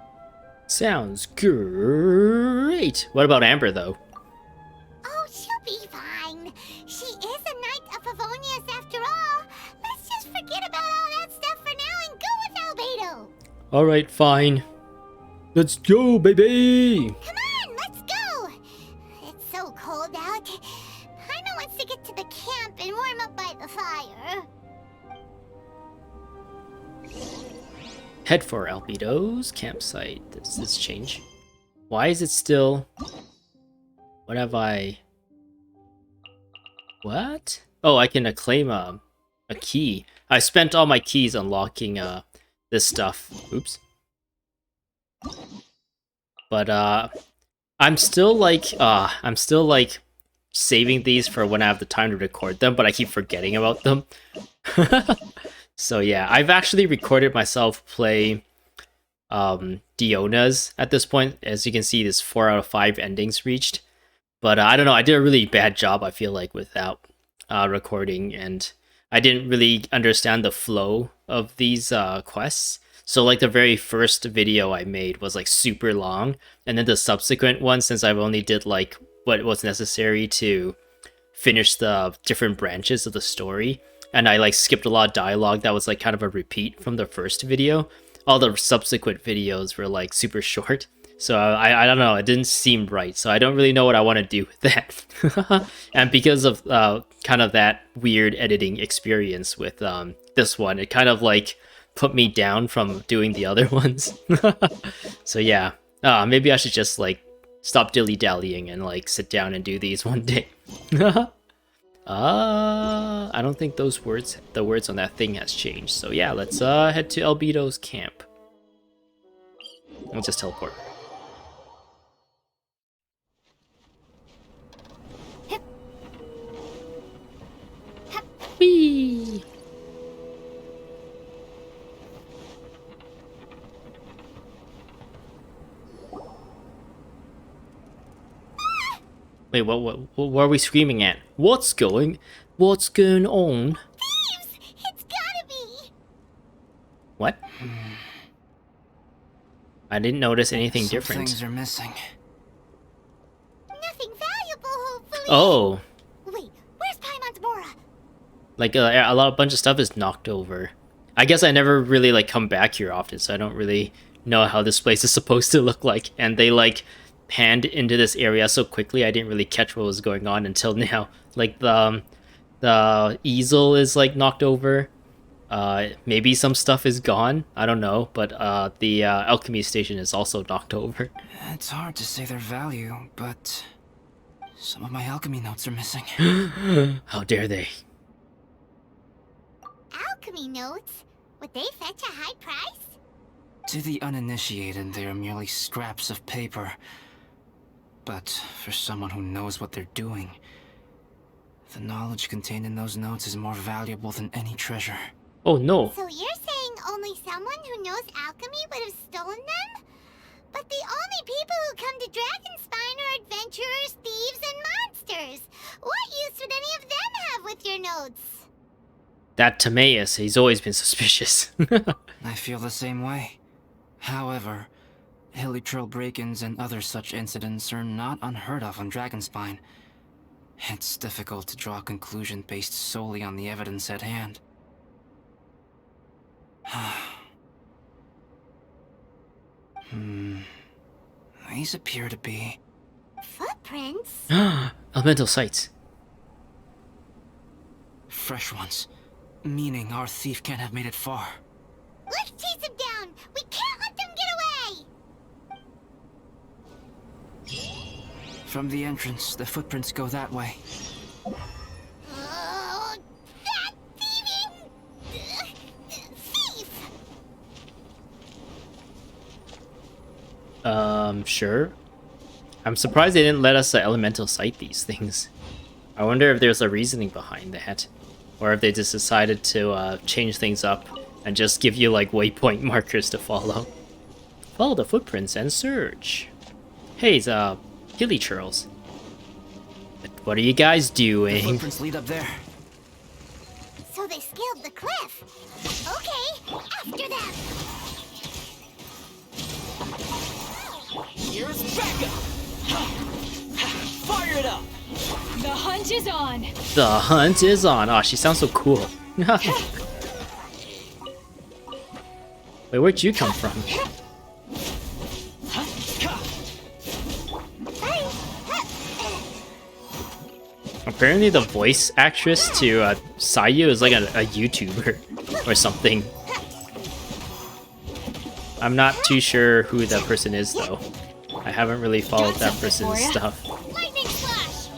Speaker 1: Sounds great. What about Amber, though?
Speaker 4: Oh, she'll be fine. She is a Knight of Favonius after all. Let's just forget about all that stuff for now and go with Albedo.
Speaker 1: Alright, fine. Let's go, baby!
Speaker 4: Come on, let's go! It's so cold out. Paimon wants to get to the camp and warm up by the fire.
Speaker 1: Head for Albedo's campsite. Does this change? Why is it still... What have I... What? Oh, I can claim a key. I spent all my keys unlocking this stuff. Oops. But I'm still like saving these for when I have the time to record them, but I keep forgetting about them. So yeah, I've actually recorded myself play Diona's at this point. As you can see, there's 4 out of 5 endings reached. But I don't know, I did a really bad job, I feel like, without recording, and I didn't really understand the flow of these quests. So like the very first video I made was like super long, and then the subsequent one, since I've only did like what was necessary to finish the different branches of the story, and I like skipped a lot of dialogue that was like kind of a repeat from the first video. All the subsequent videos were like super short. So I don't know, it didn't seem right. So I don't really know what I want to do with that. And because of kind of that weird editing experience with this one, it kind of like put me down from doing the other ones. So yeah, maybe I should just like stop dilly-dallying and like sit down and do these one day. I don't think the words on that thing has changed. So yeah, let's head to Albedo's camp. I'll just teleport. Whee! Wait, what are we screaming at? What's going on?
Speaker 4: Thieves! It's gotta be!
Speaker 1: What? I didn't notice anything
Speaker 3: Some
Speaker 1: different.
Speaker 3: things are missing.
Speaker 4: Nothing valuable, hopefully.
Speaker 1: Oh,
Speaker 4: Wait, where's Paimon's Mora?
Speaker 1: like a bunch of stuff is knocked over. I guess I never really like come back here often, so I don't really know how this place is supposed to look like. And they like panned into this area so quickly, I didn't really catch what was going on until now. Like the easel is like knocked over. Maybe some stuff is gone. I don't know, but the alchemy station is also knocked over.
Speaker 3: It's hard to say their value, but some of my alchemy notes are missing.
Speaker 1: How dare they?
Speaker 4: Alchemy notes? Would they fetch a high price?
Speaker 3: To the uninitiated, they are merely scraps of paper. But for someone who knows what they're doing, the knowledge contained in those notes is more valuable than any treasure.
Speaker 1: Oh no.
Speaker 4: So you're saying only someone who knows alchemy would have stolen them? But the only people who come to Dragonspine are adventurers, thieves, and monsters. What use would any of them have with your notes?
Speaker 1: That Timaeus, he's always been suspicious.
Speaker 3: I feel the same way. However, hilly trail break-ins and other such incidents are not unheard of on Dragonspine. It's difficult to draw a conclusion based solely on the evidence at hand. These appear to be...
Speaker 4: Footprints?
Speaker 1: Elemental sights.
Speaker 3: fresh ones. Meaning our thief can't have made it far.
Speaker 4: Let's chase him down! We can't let them get away!
Speaker 3: From the entrance, the footprints go that way.
Speaker 4: Oh, that thieving... thief!
Speaker 1: Sure. I'm surprised they didn't let us elemental sight these things. I wonder if there's a reasoning behind that. Or if they just decided to change things up and just give you like waypoint markers to follow. Follow the footprints and search. Hey, it's hilly churls. What are you guys
Speaker 3: The
Speaker 1: doing?
Speaker 3: footprints lead up there.
Speaker 4: So they scaled the cliff. Okay, after them!
Speaker 10: Here's backup! Fire it up!
Speaker 11: The hunt is on.
Speaker 1: The hunt is on. Oh, she sounds so cool. Wait, where'd you come from? Apparently the voice actress to Sayu is like a YouTuber or something. I'm not too sure who that person is though. I haven't really followed that person's stuff.
Speaker 4: Lightning slash!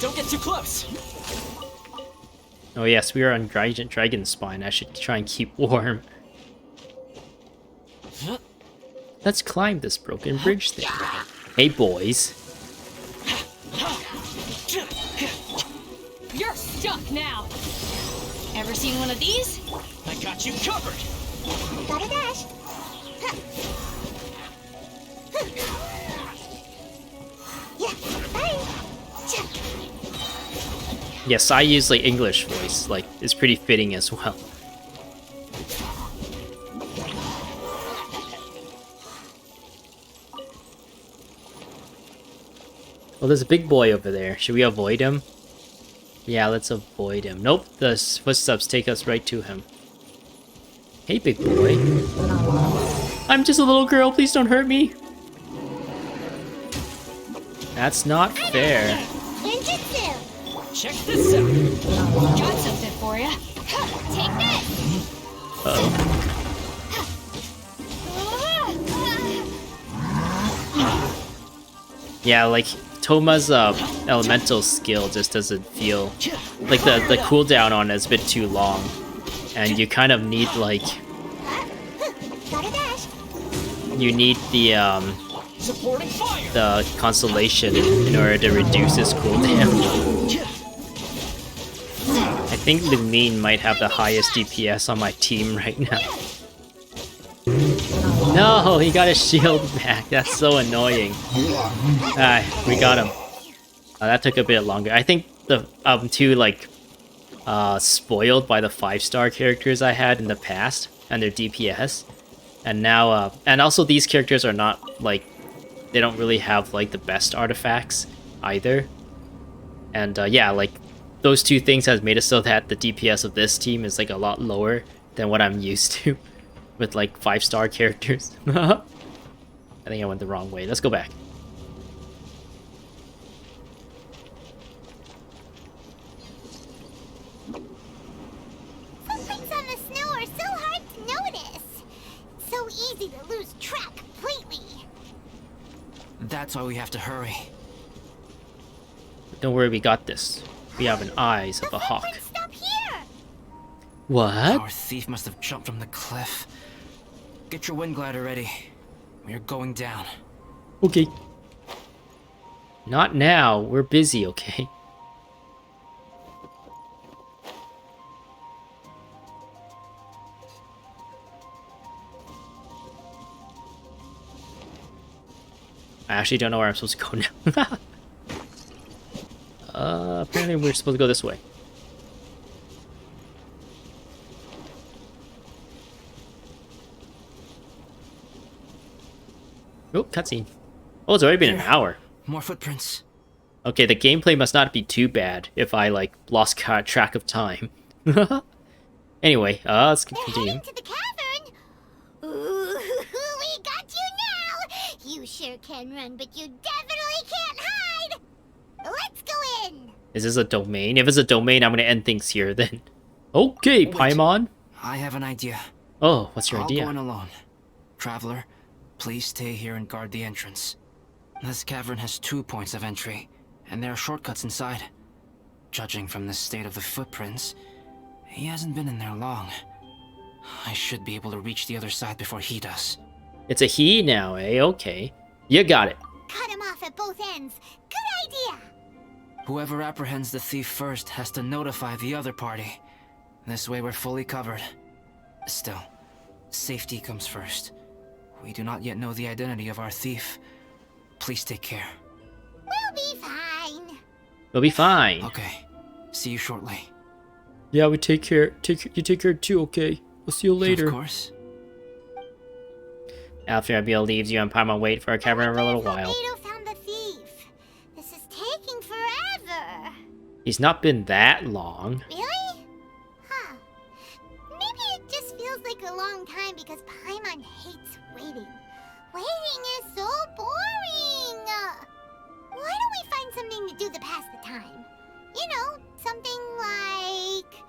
Speaker 10: Don't get too close!
Speaker 1: Oh yes, we are on Dragonspine. I should try and keep warm. Let's climb this broken bridge thing. Hey boys.
Speaker 11: You're stuck now. Ever seen one of these?
Speaker 10: I got you covered!
Speaker 4: Gotta dash! Yeah, bye!
Speaker 1: Yes, I use like English voice. Like, it's pretty fitting as well. Well, there's a big boy over there. Should we avoid him? Yeah, let's avoid him. Nope, the footsteps take us right to him. Hey, big boy. I'm just a little girl, please don't hurt me. That's not fair.
Speaker 4: Ninjutsu!
Speaker 10: Check this out!
Speaker 11: Got something for you.
Speaker 4: Take this!
Speaker 1: Uh-oh. Yeah, like, Toma's elemental skill just doesn't feel... Like, the cooldown on it is a bit too long. And you kind of need, like...
Speaker 4: Gotta dash!
Speaker 1: You need the
Speaker 10: Supporting fire!
Speaker 1: the constellation in order to reduce his cooldown. I think Lumine might have the highest DPS on my team right now. No, he got his shield back. That's so annoying. Ah, we got him. That took a bit longer. I think the I'm too like spoiled by the 5-star characters I had in the past and their DPS, and now and also these characters are not like they don't really have like the best artifacts either, and yeah, like those two things has made it so that the DPS of this team is like a lot lower than what I'm used to with like 5-star characters. I think I went the wrong way. Let's go back.
Speaker 4: Footprints on the snow are so hard to notice. So easy to lose track completely.
Speaker 3: That's why we have to hurry.
Speaker 1: Don't worry, we got this. We have an eyes of a hawk.
Speaker 4: Footprints stop here.
Speaker 1: What?
Speaker 3: Our thief must have jumped from the cliff. Get your wind glider ready. We're going down.
Speaker 1: Okay. Not now. We're busy, okay? I actually don't know where I'm supposed to go now. Apparently we're supposed to go this way. Oh, cutscene. Oh, it's already been an hour.
Speaker 3: More footprints.
Speaker 1: Okay, the gameplay must not be too bad if I, like, lost track of time. Anyway, let's
Speaker 4: They're
Speaker 1: continue.
Speaker 4: heading to the cavern. Ooh, we got you now. You sure can run, but you definitely can't hide. Let's go in.
Speaker 1: Is this a domain? If it's a domain, I'm gonna end things here then. Okay,
Speaker 3: Wait.
Speaker 1: Paimon.
Speaker 3: I have an idea.
Speaker 1: Oh, what's your
Speaker 3: I'll
Speaker 1: idea?
Speaker 3: go in alone. Traveler, please stay here and guard the entrance. This cavern has 2 points of entry, and there are shortcuts inside. Judging from the state of the footprints, he hasn't been in there long. I should be able to reach the other side before he does.
Speaker 1: It's a he now, eh? Okay. You got it.
Speaker 4: Cut him off at both ends. Good idea.
Speaker 3: Whoever apprehends the thief first has to notify the other party. This way we're fully covered. Still, safety comes first. We do not yet know the identity of our thief. Please take care.
Speaker 4: We'll be fine.
Speaker 1: We'll be fine.
Speaker 3: Okay, see you shortly.
Speaker 1: Yeah, we take care. You take care too, okay? We'll see you later.
Speaker 3: Of course.
Speaker 1: After Albedo leaves you and Paimon wait for a cavern for a little while.
Speaker 4: Albedo found the thief. This is taking forever.
Speaker 1: He's not been that long.
Speaker 4: Really? Huh. Maybe it just feels like a long time because Paimon hates waiting. Waiting is so boring. Why don't we find something to do to pass the time? You know, something like...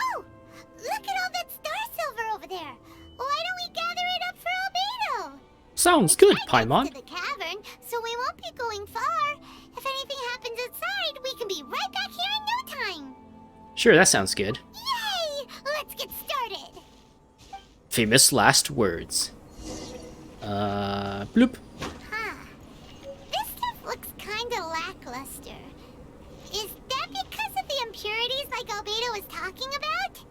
Speaker 4: Oh! Look at all that star silver over there. Why don't we gather it up for Albedo?
Speaker 1: Sounds good,
Speaker 4: Right
Speaker 1: Paimon.
Speaker 4: next to the cavern, so we won't be going far. If anything happens inside, we can be right back here in no time.
Speaker 1: Sure, that sounds good.
Speaker 4: Yay! Let's get started.
Speaker 1: Famous last words. Bloop.
Speaker 4: Huh. This stuff looks kinda lackluster. Is that because of the impurities like Albedo was talking about?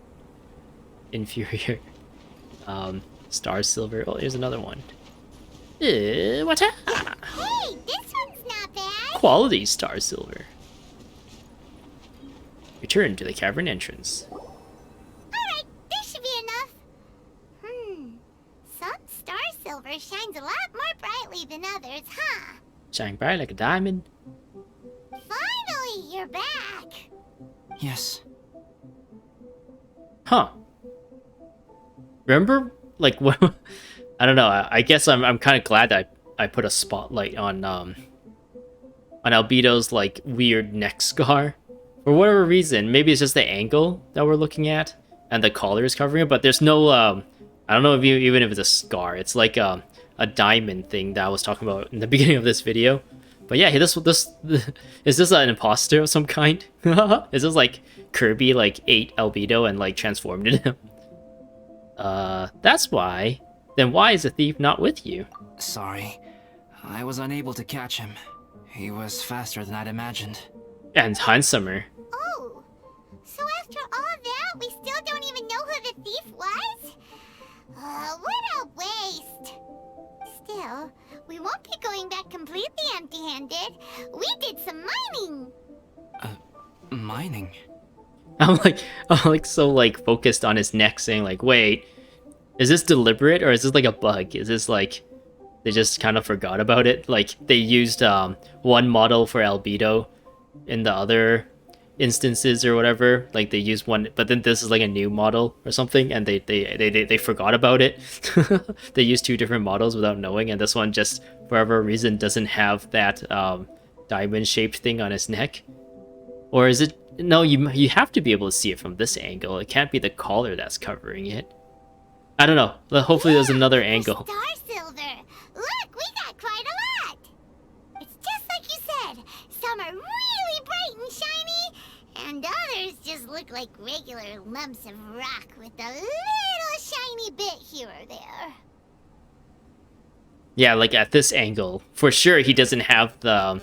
Speaker 1: Inferior. Star silver. Oh, here's another one. What?
Speaker 4: Hey, this one's not bad.
Speaker 1: Quality star silver. Return to the cavern entrance.
Speaker 4: Alright, this should be enough. Some star silver shines a lot more brightly than others, huh?
Speaker 1: Shine bright like a diamond.
Speaker 4: Finally, you're back.
Speaker 3: Yes.
Speaker 1: Huh. Remember, like, what? I don't know. I guess I'm kind of glad that I put a spotlight on Albedo's like weird neck scar. For whatever reason, maybe it's just the angle that we're looking at, and the collar is covering it. But there's no I don't know if even if it's a scar. It's like a diamond thing that I was talking about in the beginning of this video. But yeah, this is this an imposter of some kind? Is this like Kirby like ate Albedo and like transformed into him? That's why. Then why is the thief not with you?
Speaker 3: Sorry. I was unable to catch him. He was faster than I'd imagined.
Speaker 1: And handsomer.
Speaker 4: Oh, so after all that, we still don't even know who the thief was? What a waste. Still, we won't be going back completely empty-handed. We did some mining.
Speaker 3: Mining?
Speaker 1: I'm like so like focused on his neck, saying like, wait, is this deliberate or is this like a bug? Is this like they just kind of forgot about it? Like they used one model for Albedo in the other instances or whatever. Like they used one, but then this is like a new model or something, and they forgot about it. They used two different models without knowing, and this one just for whatever reason doesn't have that diamond shaped thing on his neck. Or is it? No, you have to be able to see it from this angle. It can't be the collar that's covering it. I don't know. Hopefully there's another angle.
Speaker 4: Star silver. Look, we got quite a lot. It's just like you said. look like regular lumps of rock with a little shiny bit here or there.
Speaker 1: Yeah, like at this angle, for sure he doesn't have the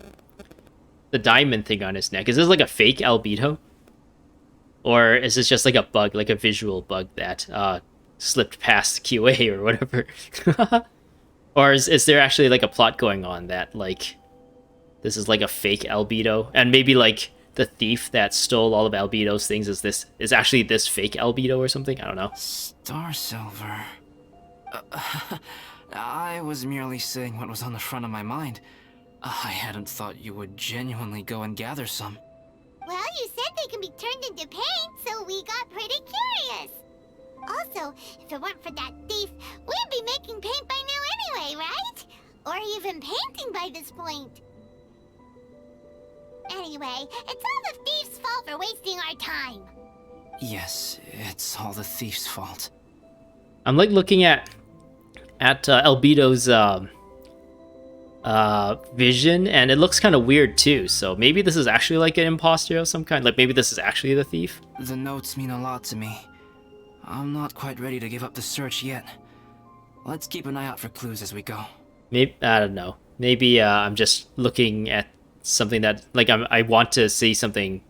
Speaker 1: diamond thing on his neck. Is this like a fake albedo? Or is this just like a bug, like a visual bug that slipped past QA or whatever? Or is there actually like a plot going on that like this is like a fake albedo, and maybe like the thief that stole all of Albedo's things is actually this fake albedo or something? I don't know.
Speaker 3: Star Silver. I was merely saying what was on the front of my mind. I hadn't thought you would genuinely go and gather some.
Speaker 4: Well, you said they can be turned into paint, so we got pretty curious. Also, if it weren't for that thief, we'd be making paint by now anyway, right? Or even painting by this point. Anyway, it's all the thief's fault for wasting our time.
Speaker 3: Yes, it's all the thief's fault.
Speaker 1: I'm like looking at Albedo's vision, and it looks kind of weird too. So maybe this is actually like an imposter of some kind. Like maybe this is actually the thief.
Speaker 3: The notes mean a lot to me. I'm not quite ready to give up the search yet. Let's keep an eye out for clues as we go.
Speaker 1: Maybe I don't know. Maybe I'm just looking at something that like I want to see something,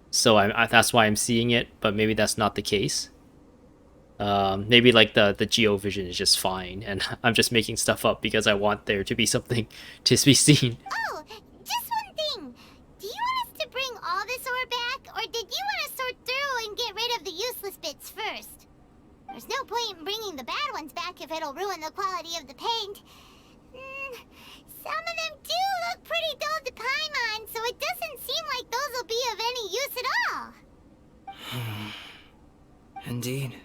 Speaker 1: so that's why I'm seeing it. But maybe that's not the case. Maybe like the geo vision is just fine, and I'm just making stuff up because I want there to be something to be seen.
Speaker 4: Oh, just one thing. Do you want us to bring all this ore back, or did you want to sort through and get rid of the useless bits first? There's no point in bringing the bad ones back if it'll ruin the quality of the paint. Some of them do look pretty dull to Paimon, so it doesn't seem like those will be of any use at all.
Speaker 3: Indeed.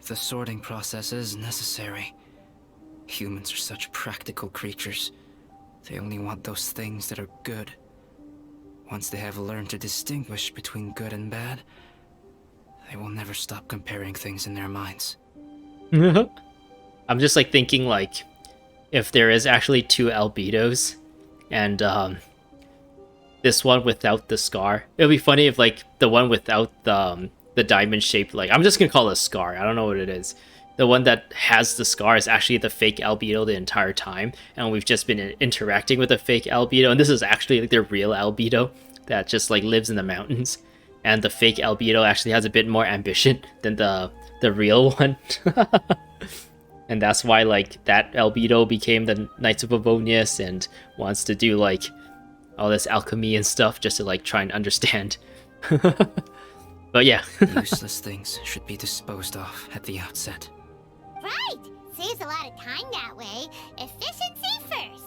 Speaker 3: The sorting process is necessary. Humans are such practical creatures. They only want those things that are good. Once they have learned to distinguish between good and bad, they will never stop comparing things in their minds.
Speaker 1: I'm just like thinking like if there is actually two albedos and this one without the scar, it would be funny if like the one without the diamond shaped, like I'm just gonna call it a scar, I don't know what it is, the one that has the scar is actually the fake albedo the entire time, and we've just been interacting with a fake albedo, and this is actually like the real albedo that just like lives in the mountains, and the fake albedo actually has a bit more ambition than the real one. And that's why like that albedo became the Knights of Avonius and wants to do like all this alchemy and stuff just to like try and understand. But yeah.
Speaker 3: Useless things should be disposed of at the outset.
Speaker 4: Right! Saves a lot of time that way. Efficiency first.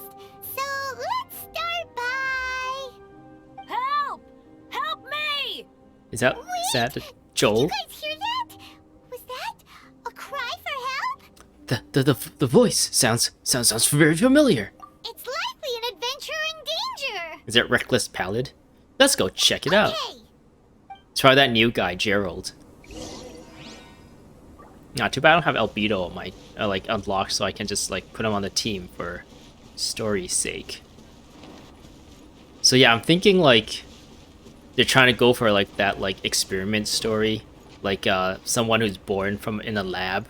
Speaker 4: So let's start by...
Speaker 5: Help! Help me!
Speaker 1: Is that Joel?
Speaker 4: Did you guys hear that? Was that a cry for help?
Speaker 1: The voice sounds very familiar.
Speaker 4: It's likely an adventurer in danger.
Speaker 1: Is it Reckless Pallid? Let's go check it out.
Speaker 4: Okay.
Speaker 1: Try that new guy, Gerald. Not too bad I don't have Albedo on my like unlocked, so I can just like put him on the team for story's sake. So yeah, I'm thinking like they're trying to go for like that like experiment story, like someone who's born from in a lab,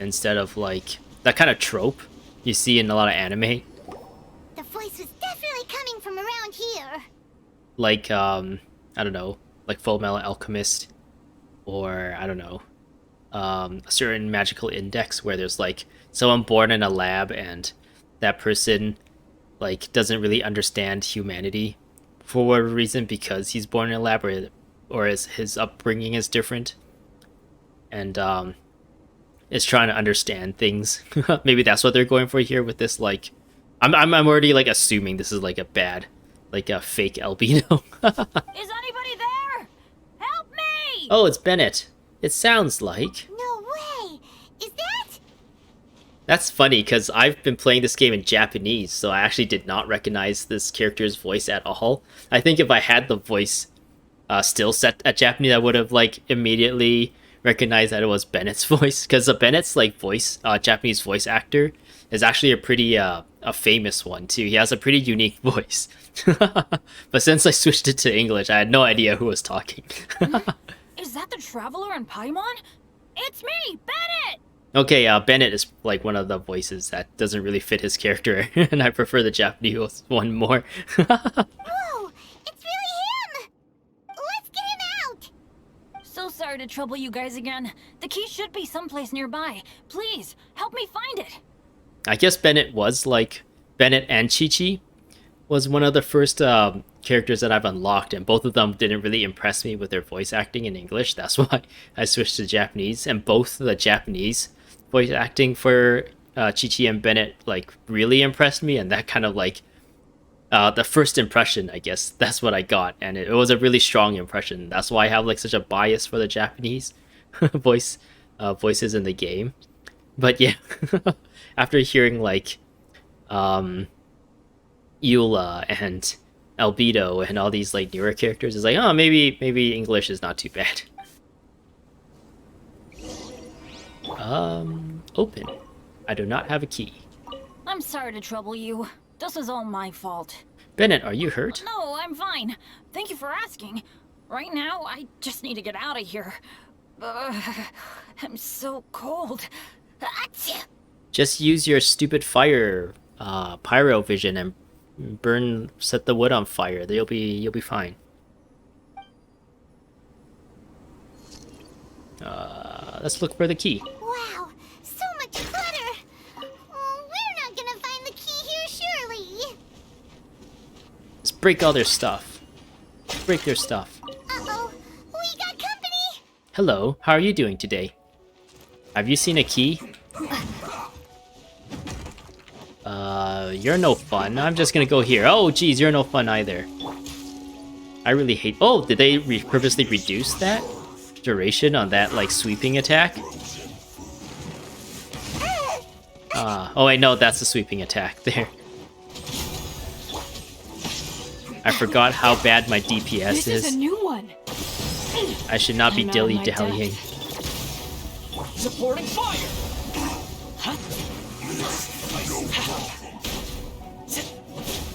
Speaker 1: instead of like that kind of trope you see in a lot of anime.
Speaker 4: The voice was definitely coming from around here.
Speaker 1: Like I don't know, like Full Metal Alchemist, or I don't know, a certain magical index where there's like someone born in a lab and that person like doesn't really understand humanity for whatever reason because he's born in a lab, or his upbringing is different, and is trying to understand things. Maybe that's what they're going for here with this. Like, I'm already like assuming this is like a bad, like a fake albedo.
Speaker 5: Is anybody there? Help me!
Speaker 1: Oh, it's Bennett. It sounds like.
Speaker 4: No way! Is that...
Speaker 1: That's funny, because I've been playing this game in Japanese, so I actually did not recognize this character's voice at all. I think if I had the voice still set at Japanese, I would have like immediately recognized that it was Bennett's voice, because Bennett's like voice, Japanese voice actor is actually a pretty a famous one too. He has a pretty unique voice. But since I switched it to English, I had no idea who was talking.
Speaker 5: Is that the Traveler and Paimon? It's me, Bennett!
Speaker 1: Okay, Bennett is like one of the voices that doesn't really fit his character, and I prefer the Japanese one more.
Speaker 4: Whoa! It's really him! Let's get him out!
Speaker 5: So sorry to trouble you guys again. The key should be someplace nearby. Please, help me find it.
Speaker 1: I guess Bennett and Chi-Chi was one of the first characters that I've unlocked, and both of them didn't really impress me with their voice acting in English. That's why I switched to Japanese, and both the Japanese voice acting for Chi-Chi and Bennett like really impressed me, and that kind of like the first impression, I guess that's what I got, and it was a really strong impression. That's why I have like such a bias for the Japanese voices in the game. But yeah, after hearing like Eula and Albedo and all these like newer characters, it's like, oh, maybe English is not too bad. Open. I do not have a key.
Speaker 5: I'm sorry to trouble you. This was all my fault.
Speaker 1: Bennett, are you hurt?
Speaker 5: No, I'm fine. Thank you for asking. Right now, I just need to get out of here. I'm so cold. Achoo!
Speaker 1: Just use your stupid fire pyro vision and set the wood on fire. You'll be fine. Let's look for the key.
Speaker 4: Wow, so much clutter! Oh, we're not gonna find the key here, surely!
Speaker 1: Let's break all their stuff. Break their stuff.
Speaker 4: Uh-oh, we got company!
Speaker 1: Hello, how are you doing today? Have you seen a key? You're no fun. I'm just gonna go here. Oh, geez, you're no fun either. I really hate... Oh, did they purposely reduce that duration on that, like, sweeping attack? Oh, wait, no, that's the sweeping attack there. I forgot how bad my DPS
Speaker 11: This is a new one.
Speaker 1: I should not be
Speaker 11: I'm out of my
Speaker 1: dilly-dallying.
Speaker 10: Supporting fire! Huh?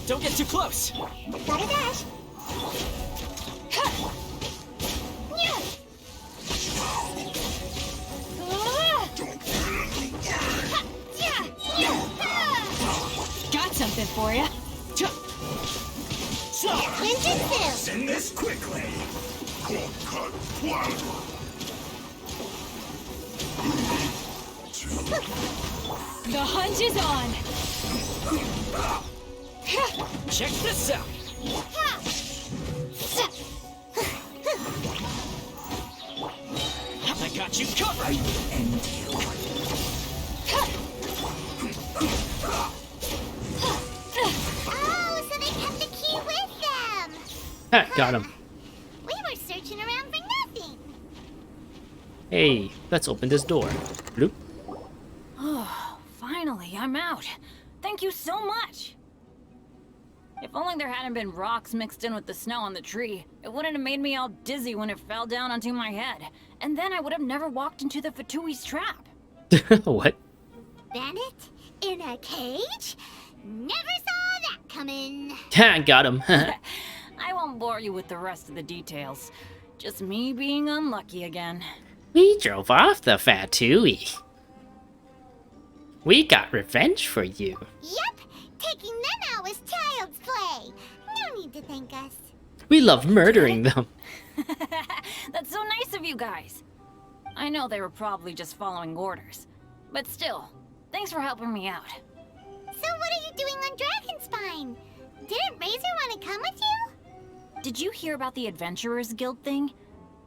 Speaker 10: Don't get too close!
Speaker 4: Gotta dash!
Speaker 11: Got something for you.
Speaker 4: Ninjutsu!
Speaker 8: Send this quickly! Cut one!
Speaker 11: The hunt is on.
Speaker 10: Check this out! I got you covered!
Speaker 4: Oh, so they kept the key with them!
Speaker 1: Ha, got him.
Speaker 4: We were searching around for nothing!
Speaker 1: Hey, let's open this door. Bloop.
Speaker 5: Oh, finally, I'm out. Thank you so much. If only there hadn't been rocks mixed in with the snow on the tree, it wouldn't have made me all dizzy when it fell down onto my head. And then I would have never walked into the Fatui's trap.
Speaker 1: What?
Speaker 4: Bennett? In a cage? Never saw that coming!
Speaker 1: Ha, got him.
Speaker 5: I won't bore you with the rest of the details. Just me being unlucky again.
Speaker 1: We drove off the Fatui. We got revenge for you.
Speaker 4: Yep! Taking them out was child's play! No need to thank us.
Speaker 1: We love murdering them.
Speaker 5: That's so nice of you guys. I know they were probably just following orders. But still, thanks for helping me out.
Speaker 4: So what are you doing on Dragonspine? Didn't Razor want to come with you?
Speaker 5: Did you hear about the Adventurers Guild thing?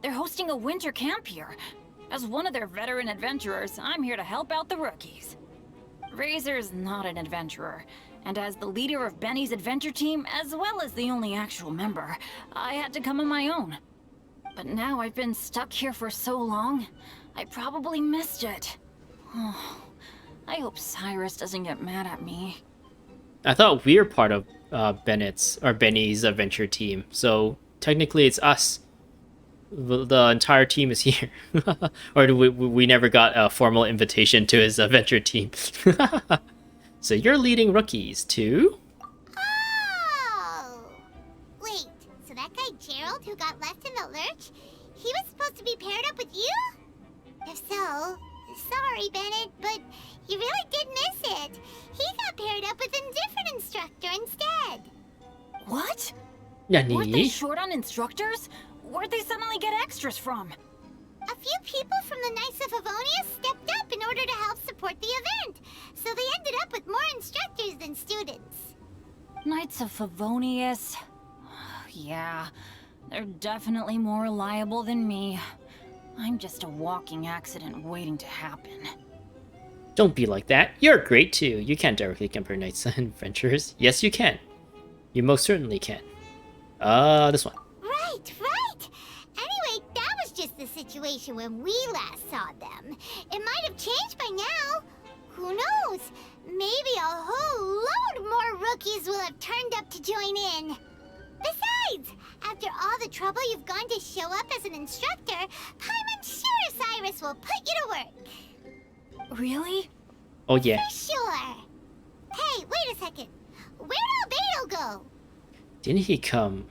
Speaker 5: They're hosting a winter camp here. As one of their veteran adventurers, I'm here to help out the rookies. Razor's not an adventurer, and as the leader of Benny's adventure team, as well as the only actual member, I had to come on my own. But now I've been stuck here for so long, I probably missed it. Oh, I hope Cyrus doesn't get mad at me.
Speaker 1: I thought we were part of Benny's adventure team, so technically it's us. The entire team is here. Or we never got a formal invitation to his adventure team. So you're leading rookies too?
Speaker 4: Oh! Wait, so that guy Gerald who got left in the lurch, he was supposed to be paired up with you? If so, sorry, Bennett, but you really did miss it. He got paired up with a different instructor instead.
Speaker 5: What?
Speaker 1: Nani?
Speaker 5: Weren't they short on instructors? Where'd they suddenly get extras from?
Speaker 4: A few people from the Knights of Favonius stepped up in order to help support the event, so they ended up with more instructors than students.
Speaker 5: Knights of Favonius. Yeah, they're definitely more reliable than me. I'm just a walking accident waiting to happen.
Speaker 1: Don't be like that. You're great too. You can't directly compare Knights and Adventurers. Yes, you can. You most certainly can. This one.
Speaker 4: Right, right. Anyway, that was just the situation when we last saw them. It might have changed by now. Who knows? Maybe a whole load more rookies will have turned up to join in. Besides, after all the trouble you've gone to show up as an instructor, Paimon's sure Cyrus will put you to work.
Speaker 5: Really?
Speaker 1: Oh yeah.
Speaker 4: For sure. Hey, wait a second. Where'd Albedo go?
Speaker 1: Didn't he come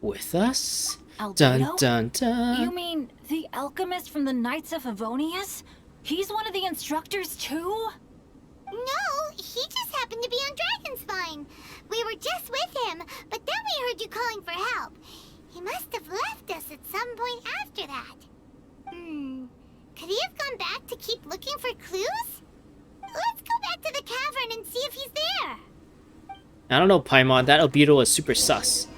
Speaker 1: with us?
Speaker 5: Albedo?
Speaker 1: Dun dun dun.
Speaker 5: You mean the alchemist from the Knights of Favonius? He's one of the instructors too?
Speaker 4: No, he just happened to be on Dragonspine. We were just with him, but then we heard you calling for help. He must have left us at some point after that. Could he have gone back to keep looking for clues? Let's go back to the cavern and see if he's there.
Speaker 1: I don't know, Paimon. That Albedo is super sus.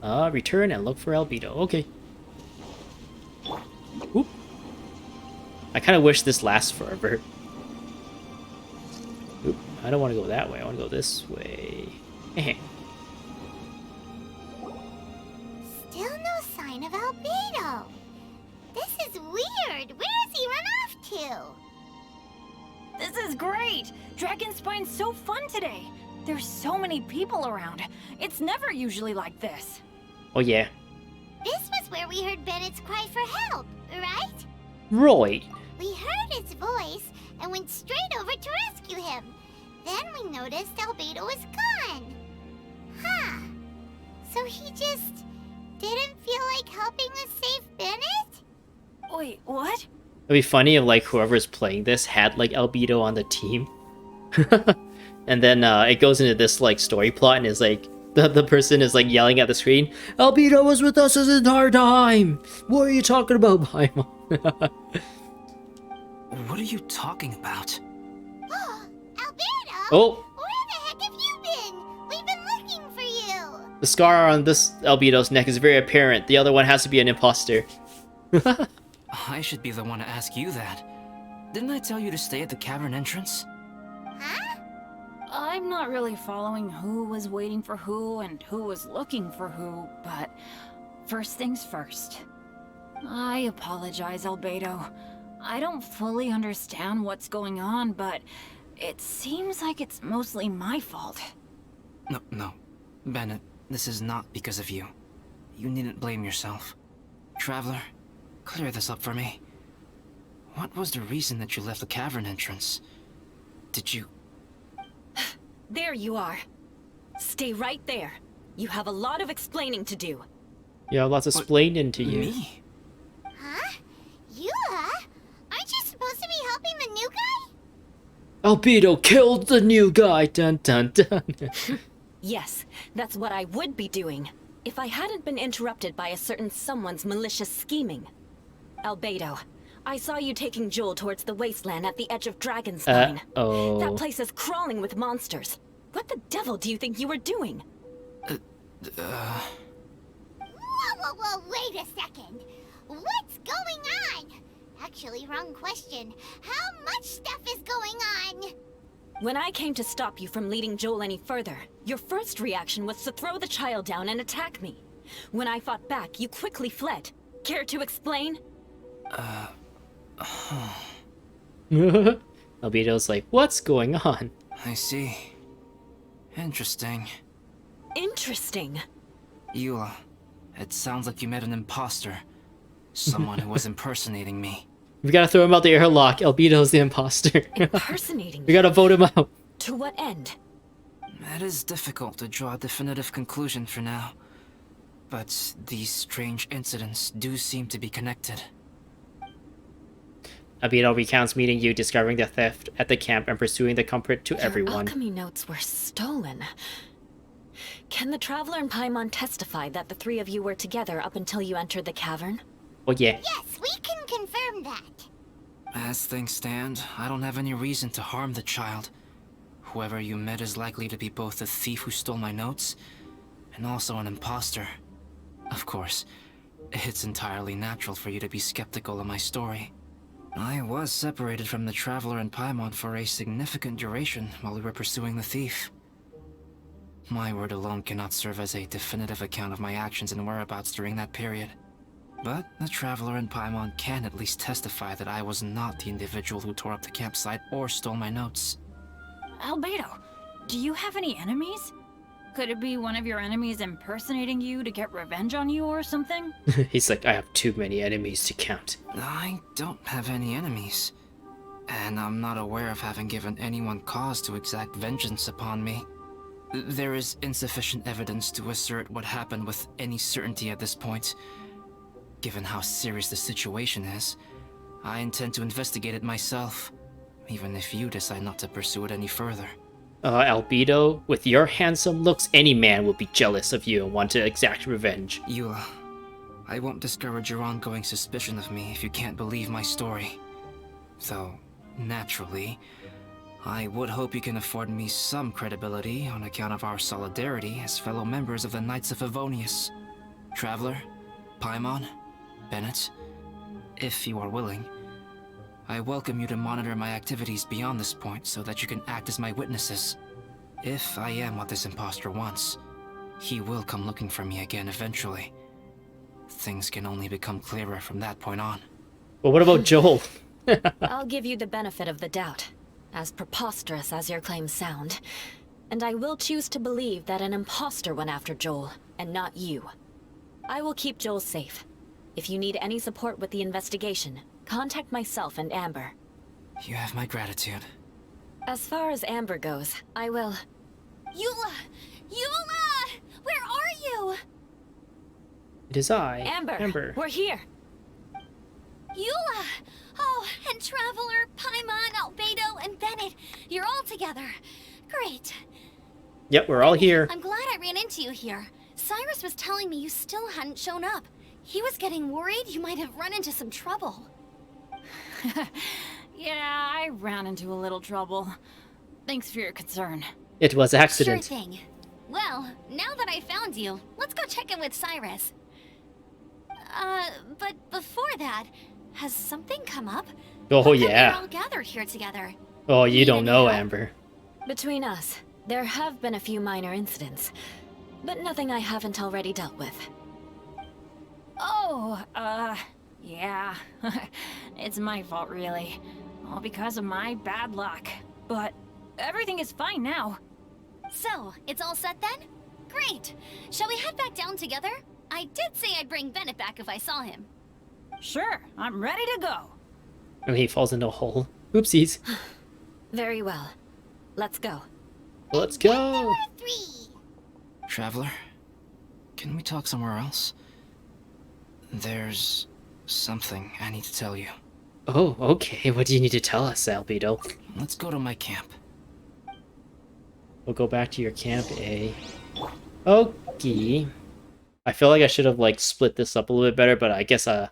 Speaker 1: Return and look for Albedo. Okay. Oop. I kind of wish this lasts forever. Oop. I don't want to go that way. I want to go this way.
Speaker 4: Still no sign of Albedo. This is weird. Where has he run off to?
Speaker 5: This is great! Dragonspine's so fun today! There's so many people around. It's never usually like this.
Speaker 1: Oh yeah.
Speaker 4: This was where we heard Bennett's cry for help, right?
Speaker 1: Right.
Speaker 4: We heard his voice and went straight over to rescue him. Then we noticed Albedo was gone. Huh. So he just didn't feel like helping us save Bennett?
Speaker 5: Wait, what?
Speaker 1: It'd be funny if like whoever's playing this had like Albedo on the team. And then it goes into this like story plot and is like the person is like yelling at the screen, Albedo was with us this entire time! What are you talking about, Paimon?
Speaker 3: What are you talking about?
Speaker 4: Albedo?
Speaker 1: Oh!
Speaker 4: Where the heck have you been? We've been looking for you.
Speaker 1: The scar on this Albedo's neck is very apparent. The other one has to be an imposter.
Speaker 3: I should be the one to ask you that. Didn't I tell you to stay at the cavern entrance?
Speaker 4: Huh?
Speaker 5: I'm not really following who was waiting for who and who was looking for who, but first things first. I apologize, Albedo. I don't fully understand what's going on, but it seems like it's mostly my fault.
Speaker 3: No. Bennett, this is not because of you. You needn't blame yourself. Traveler, clear this up for me. What was the reason that you left the cavern entrance? Did you...
Speaker 11: There you are. Stay right there. You have a lot of explaining to do.
Speaker 1: Yeah, lots of explaining to you.
Speaker 3: Me?
Speaker 4: Huh? You, huh? Aren't you supposed to be helping the new guy?
Speaker 1: Albedo killed the new guy! Dun dun dun!
Speaker 11: Yes, that's what I would be doing, if I hadn't been interrupted by a certain someone's malicious scheming. Albedo, I saw you taking Joel towards the wasteland at the edge of Dragonspine.
Speaker 1: Oh.
Speaker 11: That place is crawling with monsters. What the devil do you think you were doing?
Speaker 4: Whoa, wait a second. What's going on? Actually, wrong question. How much stuff is going on?
Speaker 11: When I came to stop you from leading Joel any further, your first reaction was to throw the child down and attack me. When I fought back, you quickly fled. Care to explain?
Speaker 1: Albedo's like, what's going on?
Speaker 3: I see. Interesting.
Speaker 11: Interesting.
Speaker 3: Eula, it sounds like you met an imposter. Someone who was impersonating me.
Speaker 1: We gotta throw him out the airlock. Albedo's the imposter.
Speaker 11: Impersonating
Speaker 1: We gotta vote him out.
Speaker 11: To what end?
Speaker 3: It is difficult to draw a definitive conclusion for now. But these strange incidents do seem to be connected.
Speaker 1: Albedo recounts meeting you, discovering the theft at the camp, and pursuing the culprit to
Speaker 11: Your
Speaker 1: everyone.
Speaker 11: alchemy notes were stolen. Can the Traveler and Paimon testify that the three of you were together up until you entered the cavern?
Speaker 1: Oh yeah.
Speaker 4: Yes, we can confirm that.
Speaker 3: As things stand, I don't have any reason to harm the child. Whoever you met is likely to be both the thief who stole my notes, and also an imposter. Of course, it's entirely natural for you to be skeptical of my story. I was separated from the Traveler and Paimon for a significant duration while we were pursuing the thief. My word alone cannot serve as a definitive account of my actions and whereabouts during that period. But the Traveler and Paimon can at least testify that I was not the individual who tore up the campsite or stole my notes.
Speaker 5: Albedo, do you have any enemies? Could it be one of your enemies impersonating you to get revenge on you or something?
Speaker 1: He's like, I have too many enemies to count.
Speaker 3: I don't have any enemies. And I'm not aware of having given anyone cause to exact vengeance upon me. There is insufficient evidence to assert what happened with any certainty at this point. Given how serious the situation is, I intend to investigate it myself, even if you decide not to pursue it any further.
Speaker 1: Albedo, with your handsome looks, any man would be jealous of you and want to exact revenge.
Speaker 3: Eula, I won't discourage your ongoing suspicion of me if you can't believe my story. Though, naturally, I would hope you can afford me some credibility on account of our solidarity as fellow members of the Knights of Favonius. Traveler, Paimon, Bennett, if you are willing, I welcome you to monitor my activities beyond this point so that you can act as my witnesses. If I am what this imposter wants, he will come looking for me again eventually. Things can only become clearer from that point on.
Speaker 1: But what about Joel?
Speaker 11: I'll give you the benefit of the doubt, as preposterous as your claims sound. And I will choose to believe that an imposter went after Joel, and not you. I will keep Joel safe. If you need any support with the investigation, contact myself and Amber.
Speaker 3: You have my gratitude.
Speaker 11: As far as Amber goes, I will...
Speaker 7: Eula! Eula! Where are you?
Speaker 1: It is I,
Speaker 11: Amber, we're here!
Speaker 7: Eula! Oh, and Traveler, Paimon, Albedo, and Bennett. You're all together. Great.
Speaker 1: Yep, we're all here.
Speaker 7: I'm glad I ran into you here. Cyrus was telling me you still hadn't shown up. He was getting worried you might have run into some trouble.
Speaker 5: Yeah, I ran into a little trouble. Thanks for your concern.
Speaker 1: It was accident.
Speaker 7: Sure thing. Well, now that I found you, let's go check in with Cyrus. But before that, has something come up?
Speaker 1: Oh
Speaker 7: How come
Speaker 1: yeah.
Speaker 7: we're all gathered here together.
Speaker 1: Oh, you
Speaker 7: Need
Speaker 1: don't
Speaker 7: any
Speaker 1: know,
Speaker 7: help?
Speaker 1: Amber.
Speaker 11: Between us, there have been a few minor incidents, but nothing I haven't already dealt with.
Speaker 5: Oh, yeah. It's my fault, really. All because of my bad luck. But everything is fine now.
Speaker 7: So, it's all set then? Great. Shall we head back down together? I did say I'd bring Bennett back if I saw him.
Speaker 5: Sure, I'm ready to go.
Speaker 1: And he falls into a hole. Oopsies.
Speaker 11: Very well. Let's go.
Speaker 1: Let's go.
Speaker 4: 3.
Speaker 3: Traveler, can we talk somewhere else? There's something I need to tell you.
Speaker 1: Oh, okay. What do you need to tell us, Albedo?
Speaker 3: Let's go to my camp.
Speaker 1: We'll go back to your camp, eh? Okay. I feel like I should have like split this up a little bit better, but I guess the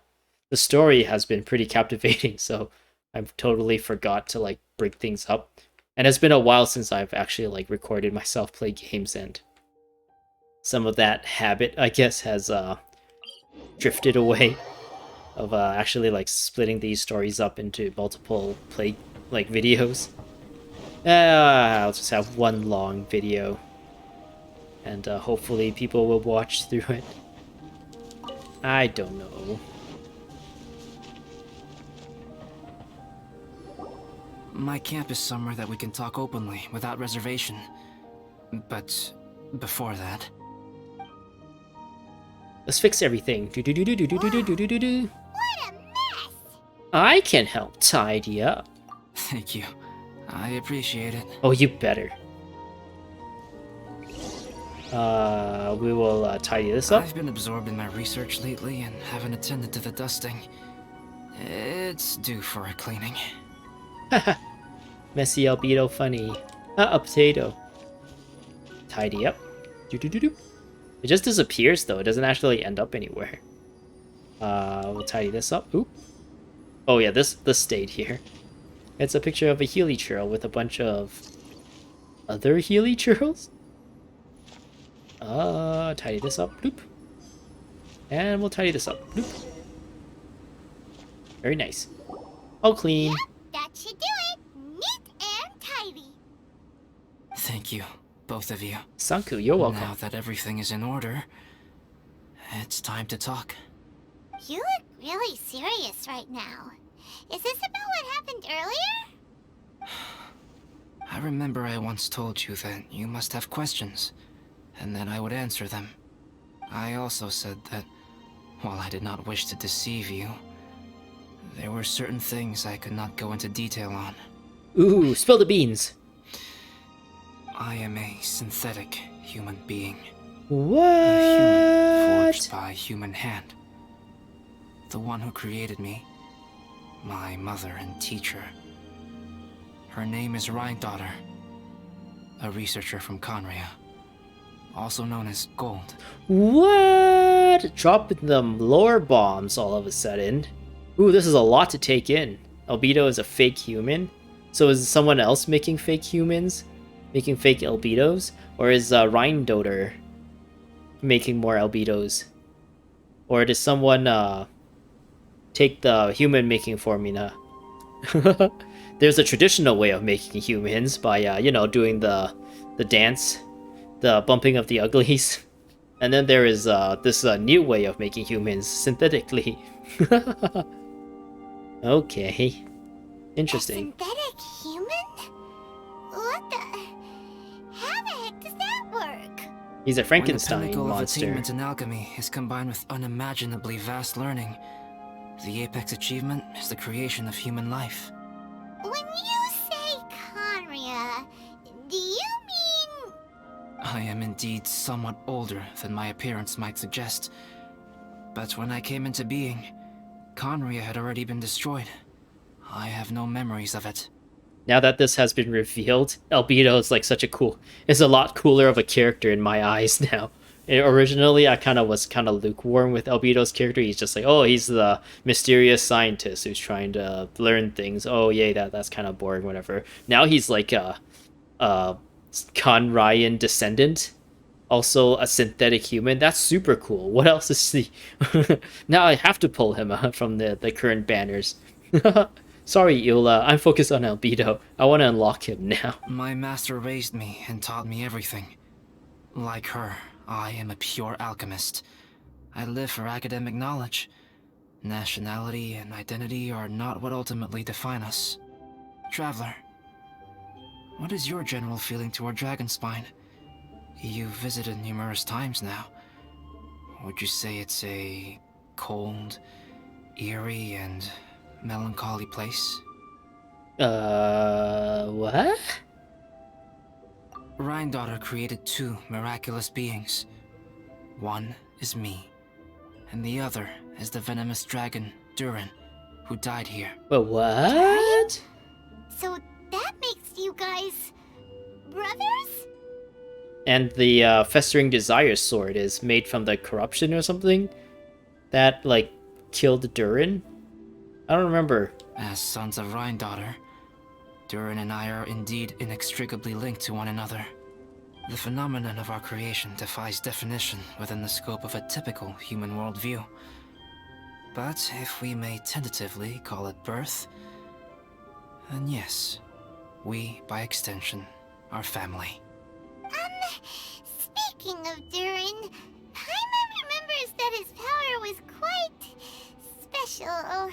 Speaker 1: story has been pretty captivating, so I've totally forgot to like break things up. And it's been a while since I've actually like recorded myself play games, and some of that habit, I guess, has drifted away of actually like splitting these stories up into multiple play like videos. I'll just have one long video, and hopefully people will watch through it. I don't know.
Speaker 3: My camp is somewhere that we can talk openly, without reservation. But before that...
Speaker 1: Let's fix everything. Do do do do do do do do do do do.
Speaker 4: What a mess!
Speaker 1: I can help tidy up.
Speaker 3: Thank you. I appreciate it.
Speaker 1: Oh, you better. We will tidy this up.
Speaker 3: I've been absorbed in my research lately and haven't attended to the dusting. It's due for a cleaning.
Speaker 1: Messy Albedo funny. A potato. Tidy up. Do. It just disappears though. It doesn't actually end up anywhere. We'll tidy this up. Oop. Oh yeah, this stayed here. It's a picture of a Healy churl with a bunch of other Healy churls. Tidy this up. Bloop. And we'll tidy this up. Bloop. Very nice. All clean.
Speaker 4: Yep, that should do it. Neat and tidy.
Speaker 3: Thank you, both of you.
Speaker 1: Sanku, you're welcome.
Speaker 3: Now that everything is in order, it's time to talk.
Speaker 4: You look really serious right now. Is this about what happened earlier?
Speaker 3: I remember I once told you that you must have questions, and that I would answer them. I also said that, while I did not wish to deceive you, there were certain things I could not go into detail on.
Speaker 1: Ooh, spill the beans.
Speaker 3: I am a synthetic human being.
Speaker 1: What?
Speaker 3: A human forged by a human hand. The one who created me, my mother and teacher. Her name is Rhindaughter, a researcher from Conria, also known as Gold.
Speaker 1: What? Dropping them lore bombs all of a sudden. Ooh, this is a lot to take in. Albedo is a fake human. So is someone else making fake humans? Making fake albedos? Or is Rhindaughter making more albedos? Or does someone take the human making formula? There's a traditional way of making humans by, you know, doing the dance, the bumping of the uglies. And then there is this new way of making humans synthetically. Okay. Interesting.
Speaker 4: A synthetic human? What the... How the heck does that work?
Speaker 1: He's a Frankenstein
Speaker 3: When the pinnacle of
Speaker 1: monster.
Speaker 3: attainment in alchemy is combined with unimaginably vast learning, the apex achievement is the creation of human life.
Speaker 4: When you say Conria, do you mean...
Speaker 3: I am indeed somewhat older than my appearance might suggest, but when I came into being, Conria had already been destroyed. I have no memories of it.
Speaker 1: Now that this has been revealed, Albedo is like such a is a lot cooler of a character in my eyes now. Originally, I was kind of lukewarm with Albedo's character. He's just like, oh, he's the mysterious scientist who's trying to learn things. Oh, yay, that's kind of boring, whatever. Now he's like a Conrian descendant, also a synthetic human. That's super cool. What else is he? Now I have to pull him from the current banners. Sorry, Eula, I'm focused on Albedo. I want to unlock him now.
Speaker 3: My master raised me and taught me everything. Like her, I am a pure alchemist. I live for academic knowledge. Nationality and identity are not what ultimately define us. Traveler, what is your general feeling toward Dragonspine? You've visited numerous times now. Would you say it's a cold, eerie, and melancholy place?
Speaker 1: What?
Speaker 3: Rhindaughter created two miraculous beings. One is me, and the other is the venomous dragon, Durin, who died here.
Speaker 1: But what?
Speaker 4: So that makes you guys... brothers?
Speaker 1: And the Festering Desire sword is made from the corruption or something? That, like, killed Durin? I don't remember.
Speaker 3: As sons of Rhindaughter, Durin and I are indeed inextricably linked to one another. The phenomenon of our creation defies definition within the scope of a typical human worldview. But if we may tentatively call it birth, then yes, we, by extension, are family.
Speaker 4: Speaking of Durin, Paimon remembers that his power was quite... special.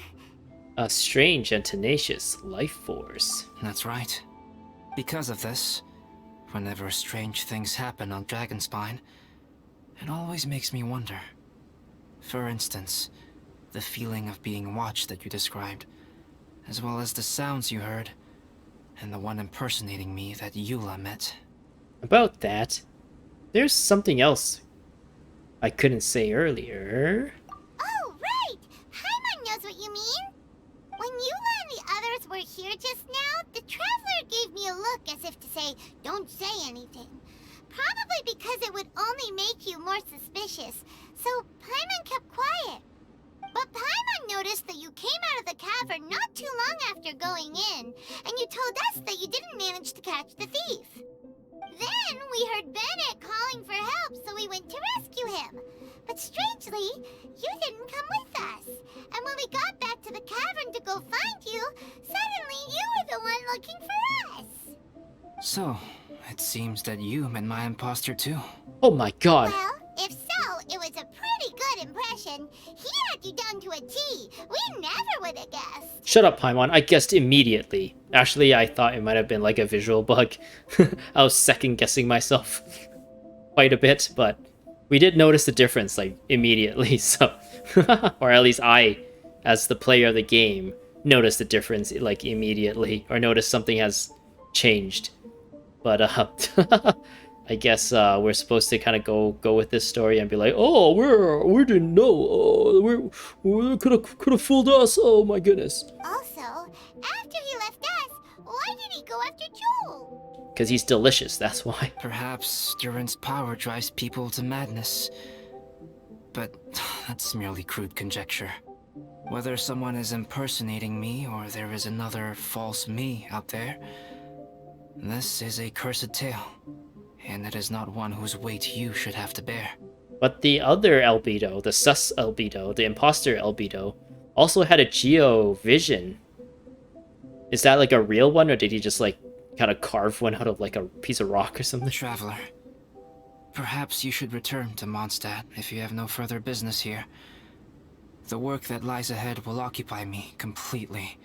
Speaker 1: A strange and tenacious life force.
Speaker 3: That's right. Because of this, whenever strange things happen on Dragonspine, it always makes me wonder. For instance, the feeling of being watched that you described. as well as the sounds you heard, and the one impersonating me that Eula met.
Speaker 1: About that, there's something else I couldn't say earlier.
Speaker 4: Oh, right! Paimon knows what you mean! When Eula and the others were here just now, the Traveler gave me a look as if to say, don't say anything. Probably because it would only make you more suspicious, so Paimon kept quiet. But Paimon noticed that you came out of the cavern not too long after going in, and you told us that you didn't manage to catch the thief. Then we heard Bennett calling for help, so we went to rescue him. But strangely, you didn't come with us. And when we got back to the cavern to go find you, suddenly you were the one looking for us.
Speaker 3: So, it seems that you met my imposter too.
Speaker 1: Oh my god.
Speaker 4: Well, if so, it was a pretty good impression. He had you down to a T. We never would have guessed.
Speaker 1: Shut up, Paimon. I guessed immediately. Actually, I thought it might have been like a visual bug. I was second guessing myself quite a bit, but we did notice the difference like immediately, so or at least I, as the player of the game, noticed the difference like immediately, or noticed something has changed. But I guess we're supposed to kind of go with this story and be like, oh, we didn't know. Oh, we could have fooled us. Oh my goodness.
Speaker 4: Also, after he left us, why did he go after Joel?
Speaker 1: Because he's delicious, that's why.
Speaker 3: Perhaps Durin's power drives people to madness. But that's merely crude conjecture. Whether someone is impersonating me or there is another false me out there, this is a cursed tale. And it is not one whose weight you should have to bear.
Speaker 1: But the other Albedo, the sus Albedo, the imposter Albedo, also had a Geo vision. Is that like a real one, or did he just like kind of carve one out of like a piece of rock or something?
Speaker 3: Traveler, perhaps you should return to Mondstadt if you have no further business here. The work that lies ahead will occupy me completely.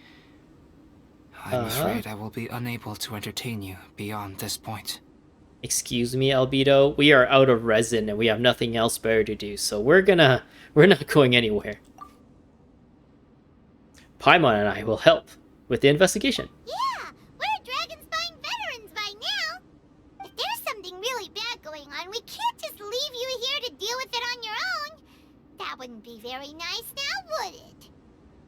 Speaker 3: I'm afraid I will be unable to entertain you beyond this point.
Speaker 1: Excuse me, Albedo. We are out of resin and we have nothing else better to do, so we're not going anywhere. Paimon and I will help with the investigation.
Speaker 4: Yeah, we're Dragonspine veterans by now. If there's something really bad going on, we can't just leave you here to deal with it on your own. That wouldn't be very nice now, would it?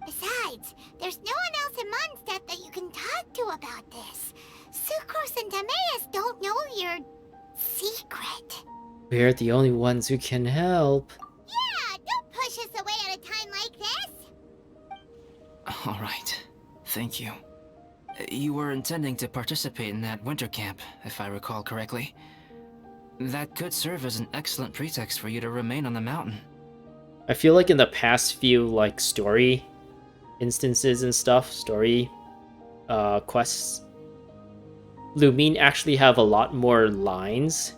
Speaker 4: Besides, there's no one else in Mondstadt that you can talk to about this. Sucrose and Timaeus don't know your secret.
Speaker 1: We're the only ones who can help.
Speaker 4: Yeah, don't push us away at a time like this.
Speaker 3: Alright, thank you. You were intending to participate in that winter camp, if I recall correctly. That could serve as an excellent pretext for you to remain on the mountain.
Speaker 1: I feel like in the past few like story instances and stuff, story quests, Lumine actually have a lot more lines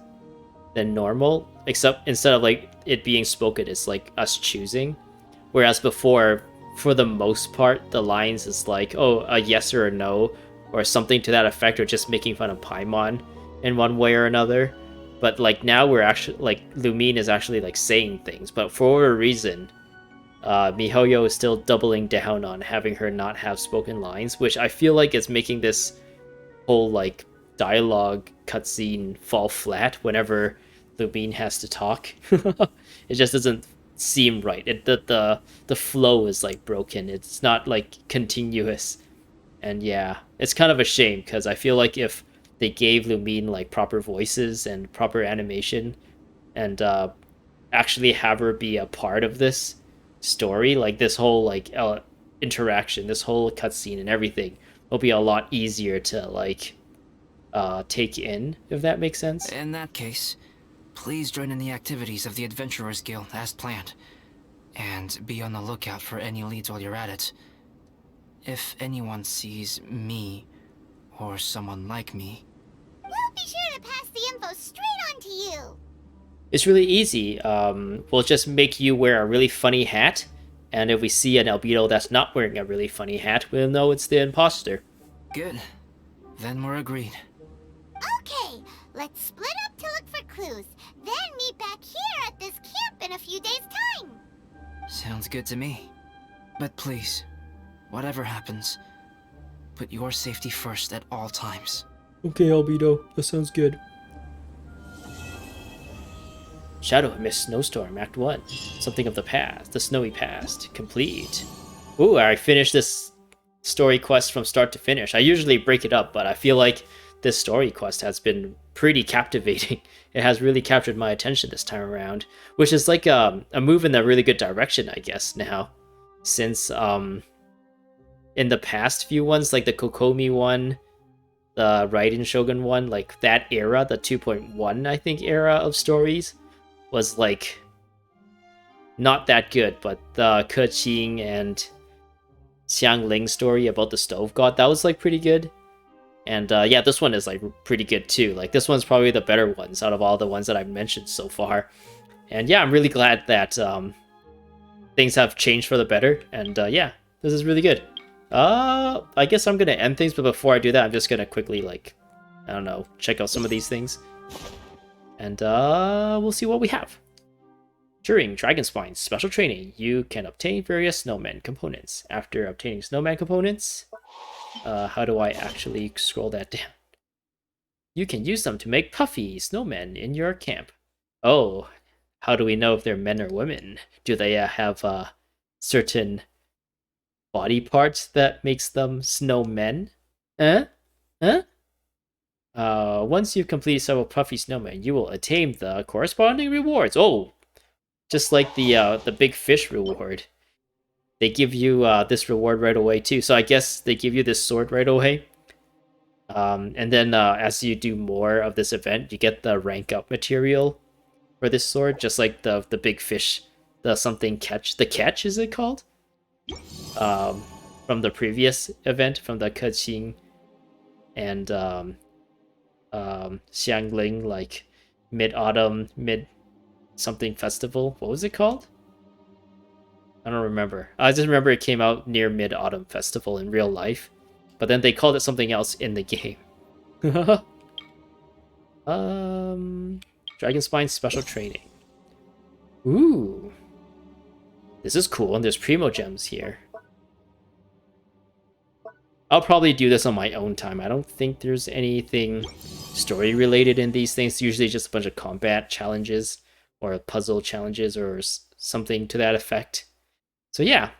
Speaker 1: than normal, except instead of like it being spoken, it's like us choosing. Whereas before, for the most part, the lines is like, oh, a yes or a no, or something to that effect, or just making fun of Paimon in one way or another. But like now we're actually like Lumine is actually like saying things, but for whatever reason, MiHoYo is still doubling down on having her not have spoken lines, which I feel like is making this whole like dialogue cutscene fall flat whenever Lumine has to talk. It just doesn't seem right. The flow is like broken. It's not like continuous, and yeah, it's kind of a shame because I feel like if they gave Lumine like proper voices and proper animation, and actually have her be a part of this story, like this whole like interaction, this whole cutscene and everything will be a lot easier to like take in, if that makes sense.
Speaker 3: In that case, please join in the activities of the Adventurers Guild as planned, and be on the lookout for any leads while you're at it. If anyone sees me, or someone like me,
Speaker 4: We'll be sure to pass the info straight on to you.
Speaker 1: It's really easy. We'll just make you wear a really funny hat, and if we see an Albedo that's not wearing a really funny hat, we'll know it's the imposter.
Speaker 3: Good. Then we're agreed.
Speaker 4: Okay, let's split up to look for clues, then meet back here at this camp in a few days' time.
Speaker 3: Sounds good to me. But please, whatever happens, Put your safety first at all times.
Speaker 1: Okay, Albedo, that sounds good. Shadow Amidst Snowstorm, Act 1. Something of the past, the snowy past. Complete. Ooh, I finished this story quest from start to finish. I usually break it up, but I feel like this story quest has been pretty captivating. It has really captured my attention this time around, which is like a move in a really good direction, I guess, now. Since, in the past few ones, like the Kokomi one, the Raiden Shogun one, like that era, the 2.1, I think, era of stories, was like not that good, but the Keqing and Xiangling story about the stove god, that was like pretty good. And yeah, this one is like pretty good too. Like this one's probably the better ones out of all the ones that I've mentioned so far. And yeah, I'm really glad that things have changed for the better. And yeah, this is really good. I guess I'm gonna end things, but before I do that, I'm just gonna quickly, like, I don't know, check out some of these things. And we'll see what we have. During Dragonspine's special training, you can obtain various snowman components. After obtaining snowman components, how do I actually scroll that down? You can use them to make puffy snowmen in your camp. Oh, how do we know if they're men or women? Do they have certain body parts that makes them snowmen? Once you complete several puffy snowmen, you will attain the corresponding rewards. Oh, just like the big fish reward. They give you this reward right away too. So I guess they give you this sword right away. And then as you do more of this event, you get the rank up material for this sword, just like the big fish, the something catch. The catch, is it called? From the previous event, from the Keqing and Xiangling, like mid-autumn, mid-something festival. What was it called? I don't remember. I just remember it came out near Mid-Autumn Festival in real life. But then they called it something else in the game. Dragonspine special training. Ooh. This is cool, and there's Primo Gems here. I'll probably do this on my own time. I don't think there's anything story-related in these things. It's usually just a bunch of combat challenges, or puzzle challenges, or something to that effect. So yeah,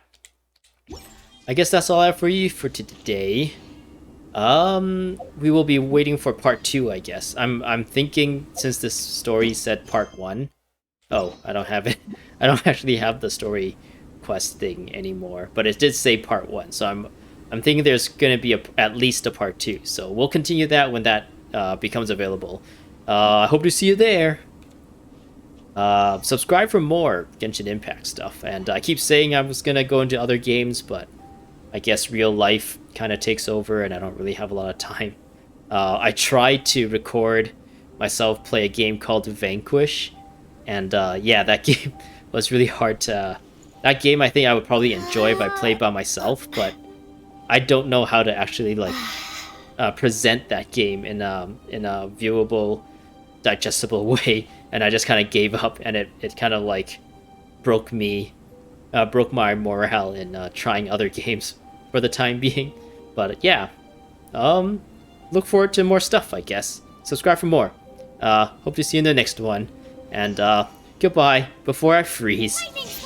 Speaker 1: I guess that's all I have for you for today. We will be waiting for part 2, I guess. I'm thinking, since this story said part 1. Oh, I don't have it. I don't actually have the story quest thing anymore, but it did say part 1. So I'm thinking there's gonna be at least a part 2. So we'll continue that when that becomes available. I hope to see you there. Subscribe for more Genshin Impact stuff, and I keep saying I was gonna go into other games, but I guess real life kind of takes over and I don't really have a lot of time. I tried to record myself play a game called Vanquish, and yeah, that game was really hard to... That game I think I would probably enjoy if I played by myself, but I don't know how to actually like present that game in a viewable, digestible way. And I just kind of gave up, and it kind of like broke my morale in trying other games for the time being. But yeah, look forward to more stuff, I guess. Subscribe for more. Hope to see you in the next one. And goodbye before I freeze.